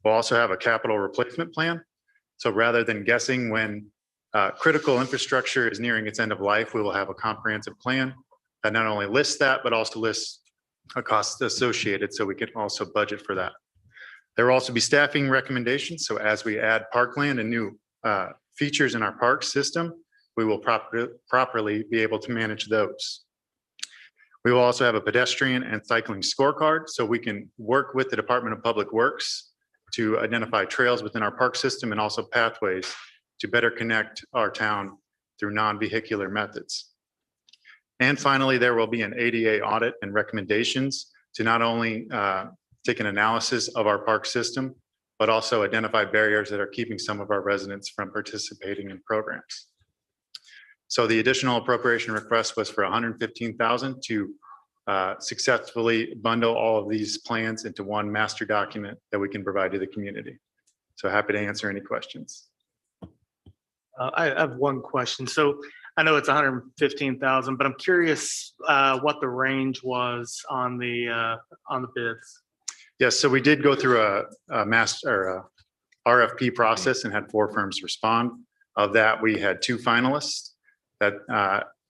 We'll also have a capital replacement plan So rather than guessing when critical infrastructure is nearing its end of life, we will have a comprehensive plan that not only lists that, but also lists a cost associated, so we can also budget for that. There will also be staffing recommendations. So as we add parkland and new features in our park system, we will properly be able to manage those. We will also have a pedestrian and cycling scorecard, so we can work with the Department of Public Works to identify trails within our park system and also pathways to better connect our town through non-vehicular methods. And finally, there will be an ADA audit and recommendations to not only take an analysis of our park system, but also identify barriers that are keeping some of our residents from participating in programs. So the additional appropriation request was for $115,000 to successfully bundle all of these plans into one master document that we can provide to the community. So happy to answer any questions. I have one question. So I know it's 115,000, but I'm curious what the range was on the bids. Yes, so we did go through a RFP process and had 4 firms respond. Of that, we had 2 finalists that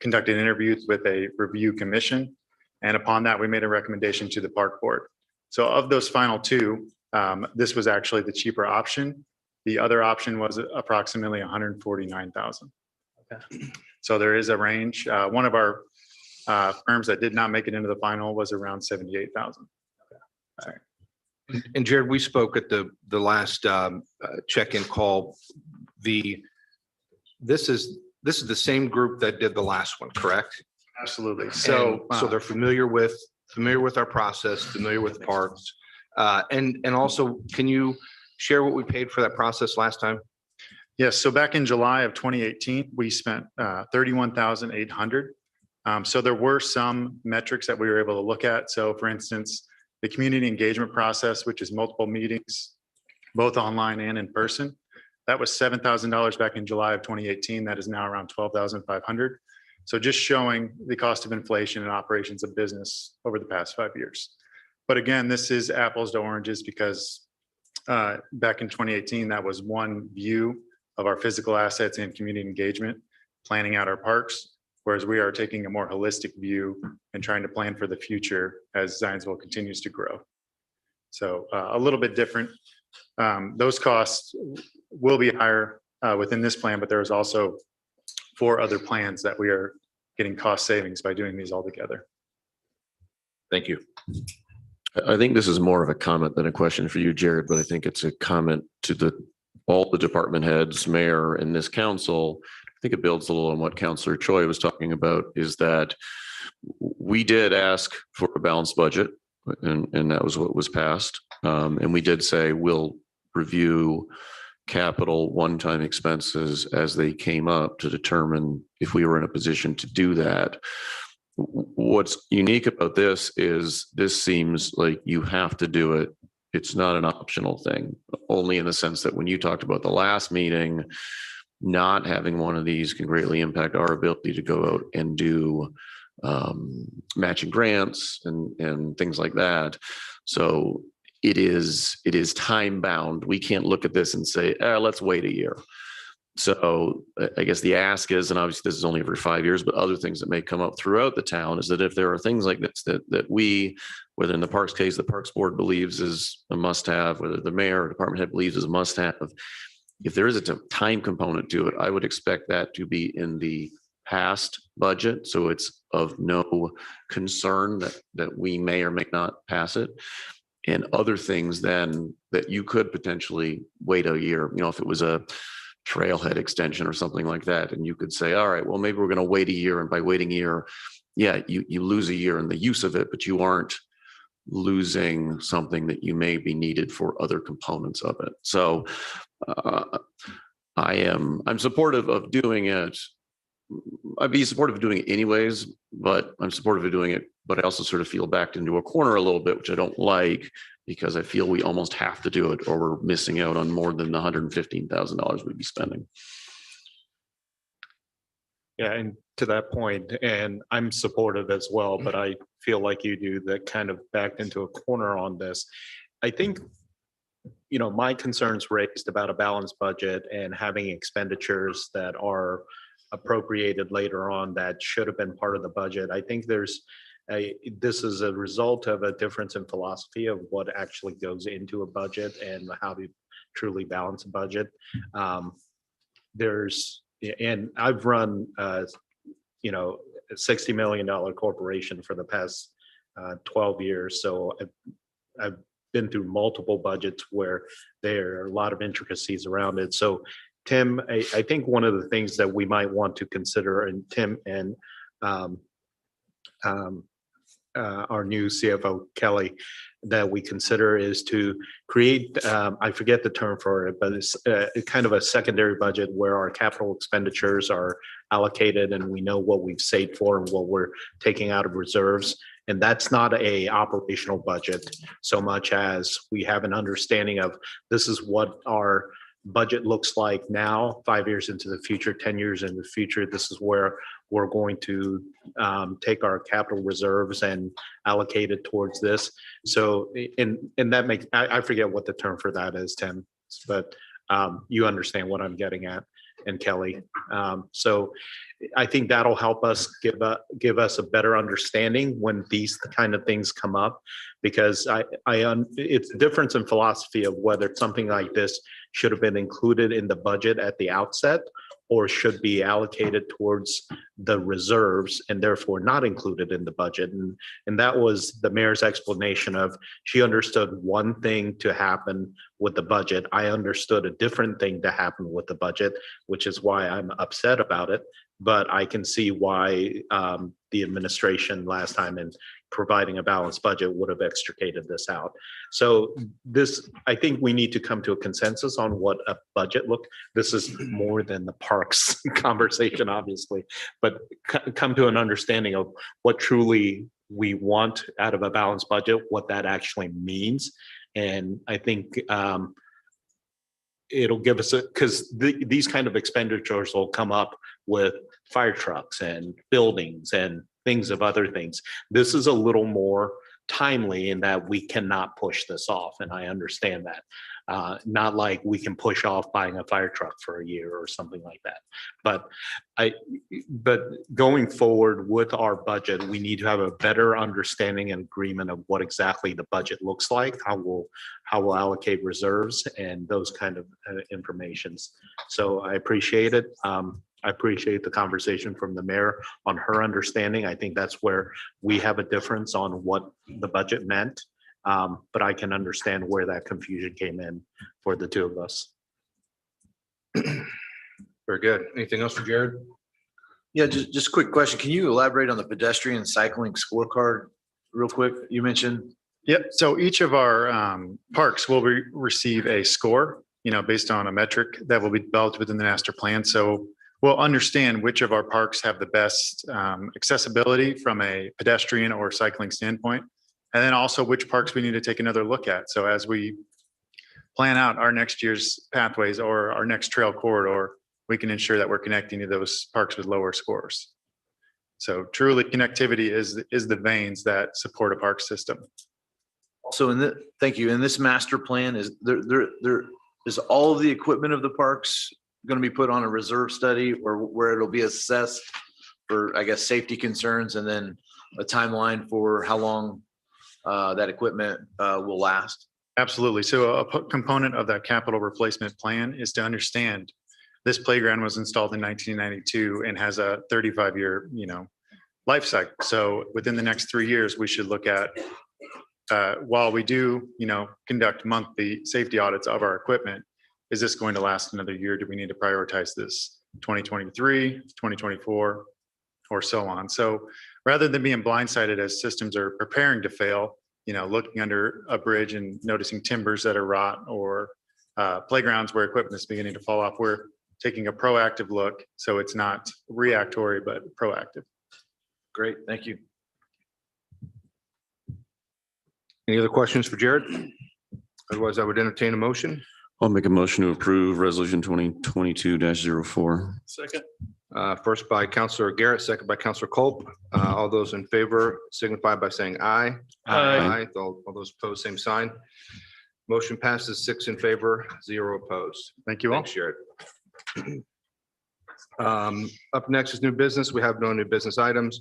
conducted interviews with a review commission. And upon that, we made a recommendation to the park board. So of those final 2, this was actually the cheaper option. The other option was approximately 149,000. Okay. So there is a range. One of our firms that did not make it into the final was around 78,000. And Jared, we spoke at the last check-in call. This is the same group that did the last one, correct? Absolutely. So So they're familiar with our process, familiar with the parks. And also, can you share what we paid for that process last time? yes, so back in July of 2018, we spent 31,800. So there were some metrics that we were able to look at. So for instance, the community engagement process, which is multiple meetings, both online and in person, that was $7,000 back in July of 2018. That is now around 12,500. So just showing the cost of inflation and operations of business over the past 5 years. But again, this is apples to oranges because back in 2018, that was one view of our physical assets and community engagement, planning out our parks, whereas we are taking a more holistic view and trying to plan for the future as Zionsville continues to grow. So a little bit different. Those costs will be higher within this plan, but there's also 4 other plans that we are getting cost savings by doing these all together. Thank you. I think this is more of a comment than a question for you, Jared, but I think it's a comment to all the department heads, mayor, and this council. I think it builds a little on what Councillor Choi was talking about, is that we did ask for a balanced budget, and that was what was passed. And we did say we'll review capital one-time expenses as they came up to determine if we were in a position to do that. What's unique about this is this seems like you have to do it. It's not an optional thing, only in the sense that when you talked about the last meeting, not having one of these can greatly impact our ability to go out and do matching grants and things like that. So it is time bound. We can't look at this and say, let's wait a year. So I guess the ask is, and obviously this is only every 5 years, but other things that may come up throughout the town is that if there are things like this that we, whether in the parks case, the Parks Board believes is a must have, whether the mayor or department head believes is a must have, if there is a time component to it, I would expect that to be in the past budget. So it's of no concern that we may or may not pass it. And other things then that you could potentially wait a year, if it was a trailhead extension or something like that, and you could say, all right, well, maybe we're going to wait a year, and by waiting a year, you lose a year in the use of it, but you aren't losing something that you may be needed for other components of it. So I'm supportive of doing it. I'd be supportive of doing it anyways, but I'm supportive of doing it, but I also sort of feel backed into a corner a little bit, which I don't like, because I feel we almost have to do it or we're missing out on more than the $115,000 we'd be spending. Yeah, and to that point, and I'm supportive as well, but I feel like you do that kind of backed into a corner on this. I think my concerns raised about a balanced budget and having expenditures that are appropriated later on that should have been part of the budget. I think this is a result of a difference in philosophy of what actually goes into a budget and how to truly balance a budget. And I've run, a $60 million corporation for the past 12 years. So I've been through multiple budgets where there are a lot of intricacies around it. So Tim, I think one of the things that we might want to consider, and Tim and our new CFO Kelly, that we consider is to create, I forget the term for it, but it's kind of a secondary budget where our capital expenditures are allocated and we know what we've saved for and what we're taking out of reserves. And that's not a operational budget so much as we have an understanding of this is what our budget looks like now, 5 years into the future, 10 years in the future. This is where we're going to take our capital reserves and allocate it towards this. So, and that makes, I forget what the term for that is, Tim, but you understand what I'm getting at, and Kelly. So I think that'll help us give us a better understanding when these kind of things come up, because it's a difference in philosophy of whether something like this should have been included in the budget at the outset or should be allocated towards the reserves and therefore not included in the budget. And that was the mayor's explanation of, she understood one thing to happen with the budget. I understood a different thing to happen with the budget, which is why I'm upset about it. But I can see why the administration last time in providing a balanced budget would have extricated this out. So this, I think we need to come to a consensus on what a budget look. This is more than the parks conversation, obviously, but come to an understanding of what truly we want out of a balanced budget, what that actually means. And I think it'll give us because these kind of expenditures will come up with fire trucks and buildings and things of other things. This is a little more timely in that we cannot push this off, and I understand that. Not like we can push off buying a fire truck for a year or something like that. But going forward with our budget, we need to have a better understanding and agreement of what exactly the budget looks like, how we'll allocate reserves and those kind of informations. So I appreciate it. I appreciate the conversation from the mayor on her understanding. I think that's where we have a difference on what the budget meant. But I can understand where that confusion came in for the two of us. Very good. Anything else for Jared? Yeah, just a quick question. Can you elaborate on the pedestrian cycling scorecard real quick? You mentioned. Yep. So each of our parks will receive a score, based on a metric that will be developed within the master plan. So we'll understand which of our parks have the best accessibility from a pedestrian or cycling standpoint, and then also which parks we need to take another look at. So as we plan out our next year's pathways or our next trail corridor, we can ensure that we're connecting to those parks with lower scores. So truly connectivity is the veins that support a park system. Also, thank you. In this master plan, is is all of the equipment of the parks going to be put on a reserve study, or where it'll be assessed for, I guess, safety concerns, and then a timeline for how long that equipment will last? Absolutely. So a component of that capital replacement plan is to understand this playground was installed in 1992 and has a 35-year, life cycle. So within the next 3 years, we should look at, while we do, conduct monthly safety audits of our equipment, is this going to last another year? Do we need to prioritize this 2023, 2024, or so on? So rather than being blindsided as systems are preparing to fail, looking under a bridge and noticing timbers that are rot or playgrounds where equipment is beginning to fall off, we're taking a proactive look. So it's not reactory, but proactive. Great, thank you. Any other questions for Jared? Otherwise, I would entertain a motion. I'll make a motion to approve resolution 2022-04. Second. First by Counselor Garrett, second by Counselor Culp. All those in favor signify by saying aye. Aye. All those opposed, same sign. Motion passes 6 in favor, 0 opposed. Thank you all. Thanks, Jared. Up next is new business. We have no new business items.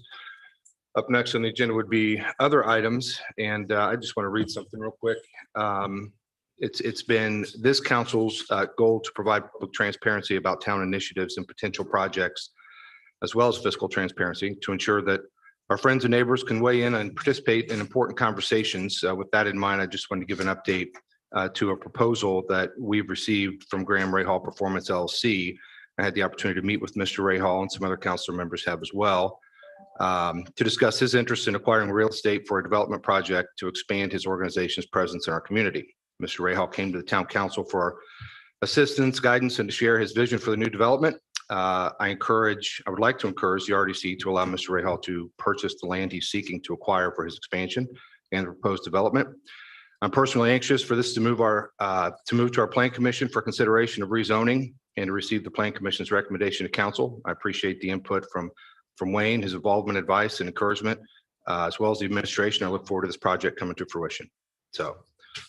Up next on the agenda would be other items, and I just want to read something real quick. It's been this council's goal to provide public transparency about town initiatives and potential projects, as well as fiscal transparency, to ensure that our friends and neighbors can weigh in and participate in important conversations. With that in mind, I just wanted to give an update to a proposal that we've received from Graham Rahal Performance LLC. I had the opportunity to meet with Mr. Rahal, and some other council members have as well, to discuss his interest in acquiring real estate for a development project to expand his organization's presence in our community. Mr. Rahal came to the town council for assistance, guidance, and to share his vision for the new development. I would like to encourage the RDC to allow Mr. Rahal to purchase the land he's seeking to acquire for his expansion and the proposed development. I'm personally anxious for this to move to our plan commission for consideration of rezoning and to receive the plan commission's recommendation to council. I appreciate the input from Wayne, his involvement, advice, and encouragement, as well as the administration. I look forward to this project coming to fruition. So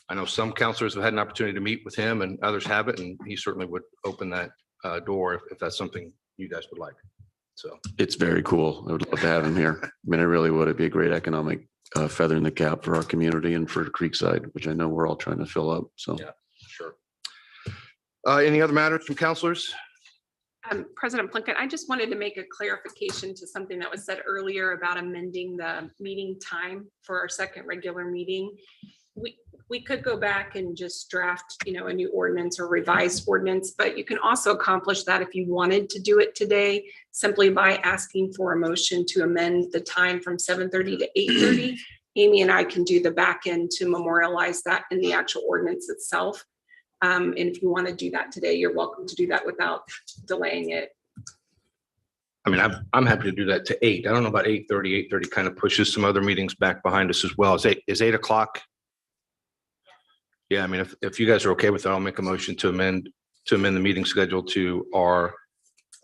I know some councilors have had an opportunity to meet with him and others haven't, and he certainly would open that door if that's something you guys would like. So It's very cool. I would love to have him here. I mean, I really would. It'd be a great economic feather in the cap for our community and for Creekside, which I know we're all trying to fill up. So yeah, sure. Any other matters from councilors? President Plunkett, I just wanted to make a clarification to something that was said earlier about amending the meeting time for our second regular meeting. We could go back and just draft, a new ordinance or revised ordinance, but you can also accomplish that if you wanted to do it today, simply by asking for a motion to amend the time from 7:30 to 8:30. Amy and I can do the back end to memorialize that in the actual ordinance itself. And if you want to do that today, you're welcome to do that without delaying it. I mean, I'm happy to do that to 8. I don't know about 8:30. 8:30 kind of pushes some other meetings back behind us as well. Is 8 o'clock? Yeah, I mean, if you guys are okay with that, I'll make a motion to amend the meeting schedule to our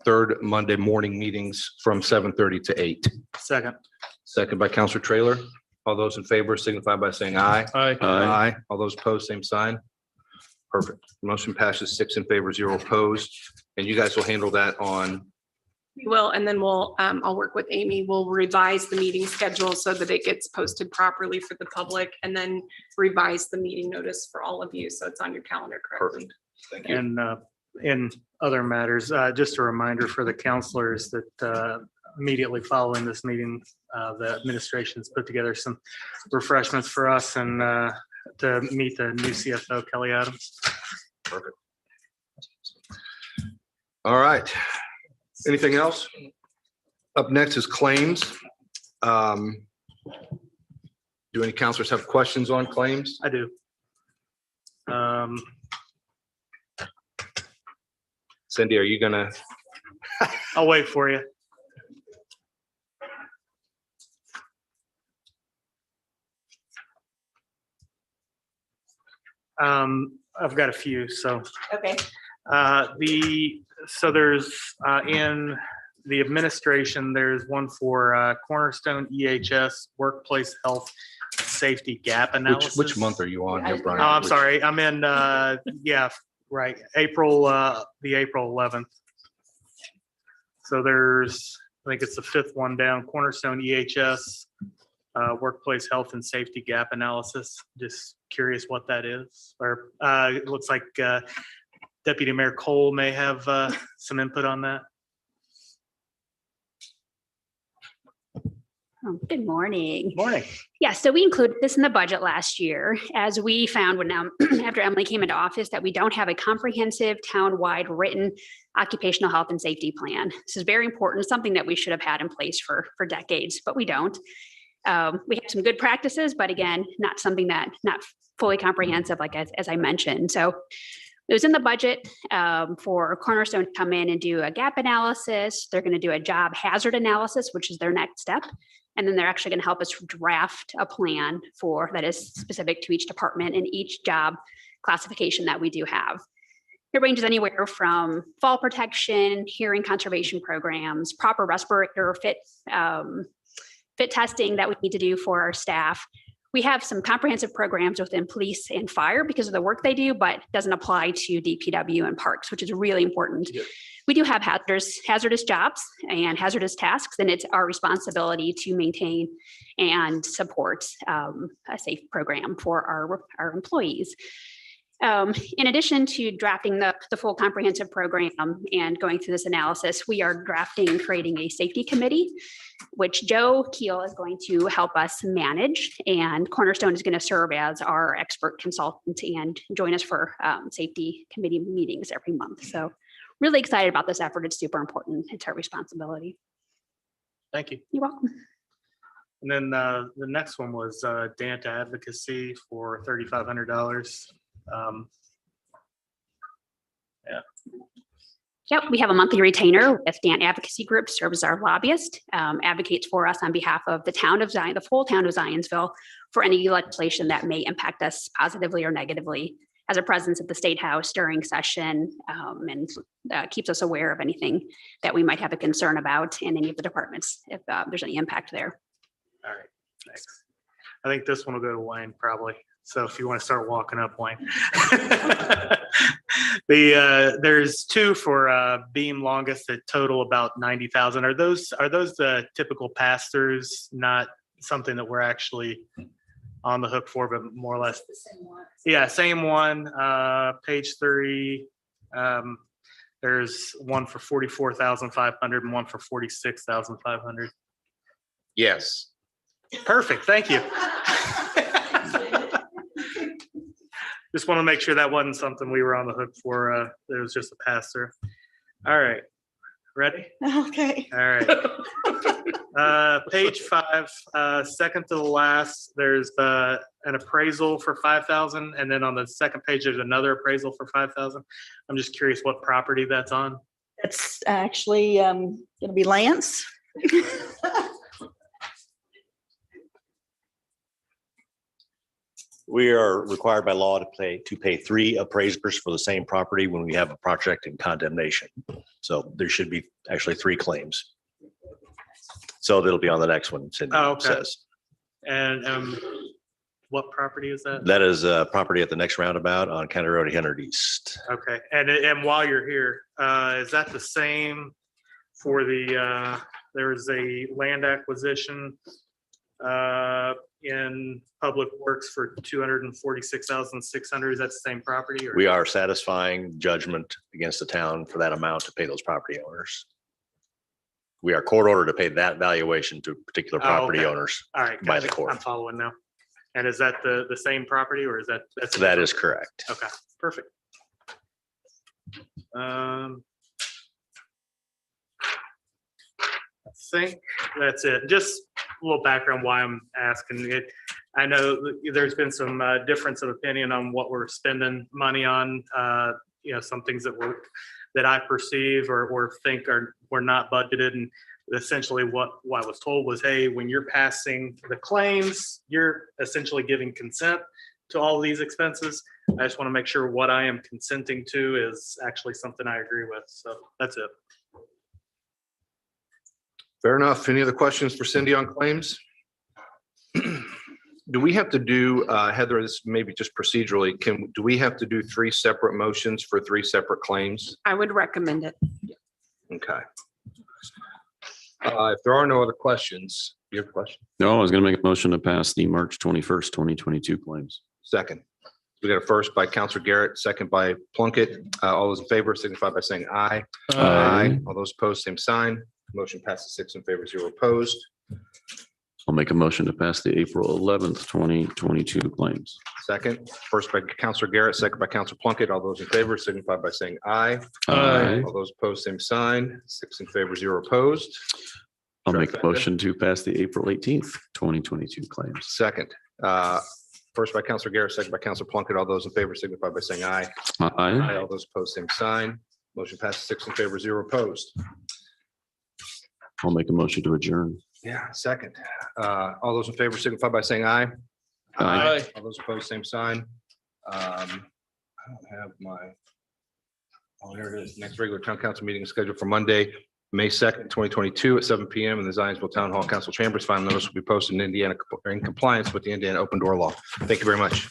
third Monday morning meetings from 7:30 to 8. Second. Second by Counselor Trailer. All those in favor signify by saying aye. Aye. Aye. All those opposed, same sign. Perfect. Motion passes 6 in favor, 0 opposed. And you guys will handle that on, We will, and then I'll work with Amy. We'll revise the meeting schedule so that it gets posted properly for the public, and then revise the meeting notice for all of you, so it's on your calendar correctly. perfect. Thank you. And in other matters, just a reminder for the counselors that immediately following this meeting, the administration's put together some refreshments for us and to meet the new CFO, Kelly Adams. Perfect. All right. Anything else? Up next is claims. Do any counselors have questions on claims? I do. Cindy, are you gonna? I'll wait for you. I've got a few, so. Okay. There's in the administration, there's one for Cornerstone EHS Workplace Health Safety Gap Analysis. Which month are you on here, Brian? Oh, I'm sorry. I'm in, yeah, right. the April 11th. So there's, I think it's the 5th one down, Cornerstone EHS Workplace Health and Safety Gap Analysis. Just curious what that is. Or it looks like Deputy Mayor Cole may have some input on that. Oh, good morning. Morning. Yeah, so we included this in the budget last year, as we found when after Emily came into office that we don't have a comprehensive town-wide written occupational health and safety plan. This is very important, something that we should have had in place for decades, but we don't. We have some good practices, but again, not something that not fully comprehensive, like as I mentioned. So it was in the budget for Cornerstone to come in and do a gap analysis. They're going to do a job hazard analysis, which is their next step. And then they're actually going to help us draft a plan that is specific to each department and each job classification that we do have. It ranges anywhere from fall protection, hearing conservation programs, proper respirator fit testing that we need to do for our staff, We have some comprehensive programs within police and fire because of the work they do, but doesn't apply to DPW and parks, which is really important. Yeah. We do have hazardous jobs and hazardous tasks, and it's our responsibility to maintain and support a safe program for our employees. In addition to drafting the full comprehensive program and going through this analysis, we are drafting and creating a safety committee, which Joe Keel is going to help us manage, and Cornerstone is going to serve as our expert consultant and join us for safety committee meetings every month. So really excited about this effort. It's super important. It's our responsibility. Thank you. You're welcome. And then the next one was Danta Advocacy for $3,500. Yeah. Yep, we have a monthly retainer with Dan Advocacy Group, serves as our lobbyist, advocates for us on behalf of the town of Zion, the full town of Zionsville, for any legislation that may impact us positively or negatively, has a presence at the State House during session, and keeps us aware of anything that we might have a concern about in any of the departments, if there's any impact there. All right, thanks. I think this one will go to Wayne probably. So if you want to start walking up, Wayne. There's two for beam longest that total about 90,000. Are those the typical pass-throughs, not something that we're actually on the hook for, but more or less? Yeah, same one. Page 3. There's one for 44,500 and one for 46,500. Yes. Perfect. Thank you. Just want to make sure that wasn't something we were on the hook for. It was just a pass through. All right. Ready? Okay. All right. Page 5, second to the last, there's an appraisal for 5,000. And then on the second page, there's another appraisal for 5,000. I'm just curious what property that's on. That's actually going to be Lance. We are required by law to pay 3 appraisers for the same property when we have a project in condemnation. So there should be actually 3 claims. So that'll be on the next one, Cindy says. And what property is that? That is a property at the next roundabout on County Road 100 East. Okay. And while you're here, is that the same for there's a land acquisition in Public Works for 246,600. Is that the same property? Or? We are satisfying judgment against the town for that amount to pay those property owners. We are court ordered to pay that valuation to particular property owners. All right, by the court. I'm following now. And is that the same property, or is that is correct? Okay, perfect. I think that's it. Just a little background why I'm asking it. I know there's been some difference of opinion on what we're spending money on. Some things that I perceive or think were not budgeted, and essentially what I was told was, hey, when you're passing the claims, you're essentially giving consent to all of these expenses. I just want to make sure what I am consenting to is actually something I agree with. So that's it. Fair enough. Any other questions for Cindy on claims? Do we have to do, Heather, this maybe just procedurally, do we have to do 3 separate motions for 3 separate claims? I would recommend it. Okay. If there are no other questions, you have a question? No, I was going to make a motion to pass the March 21st, 2022 claims. Second. We got a first by Counselor Garrett, second by Plunkett. All those in favor signify by saying aye. Aye. All those opposed, same sign. Motion passes 6 in favor, 0 opposed. I'll make a motion to pass the April 11th, 2022 claims. Second, first by Counselor Garrett, second by Counselor Plunkett. All those in favor signify by saying aye. Aye. All those opposed, same sign. 6 in favor, 0 opposed. I'll make a motion to pass the April 18th, 2022 claims. Second, first by Counselor Garrett, second by Counselor Plunkett. All those in favor signify by saying aye. Aye. All those opposed, same sign. Motion passes 6 in favor, 0 opposed. I'll make a motion to adjourn. Yeah, second. All those in favor signify by saying aye. Aye. All those opposed, same sign. I don't have my, oh, here it is. Next regular town council meeting is scheduled for Monday, May 2nd, 2022 at 7 PM in the Zionsville Town Hall Council Chambers. Final notice will be posted in Indiana in compliance with the Indiana Open Door Law. Thank you very much.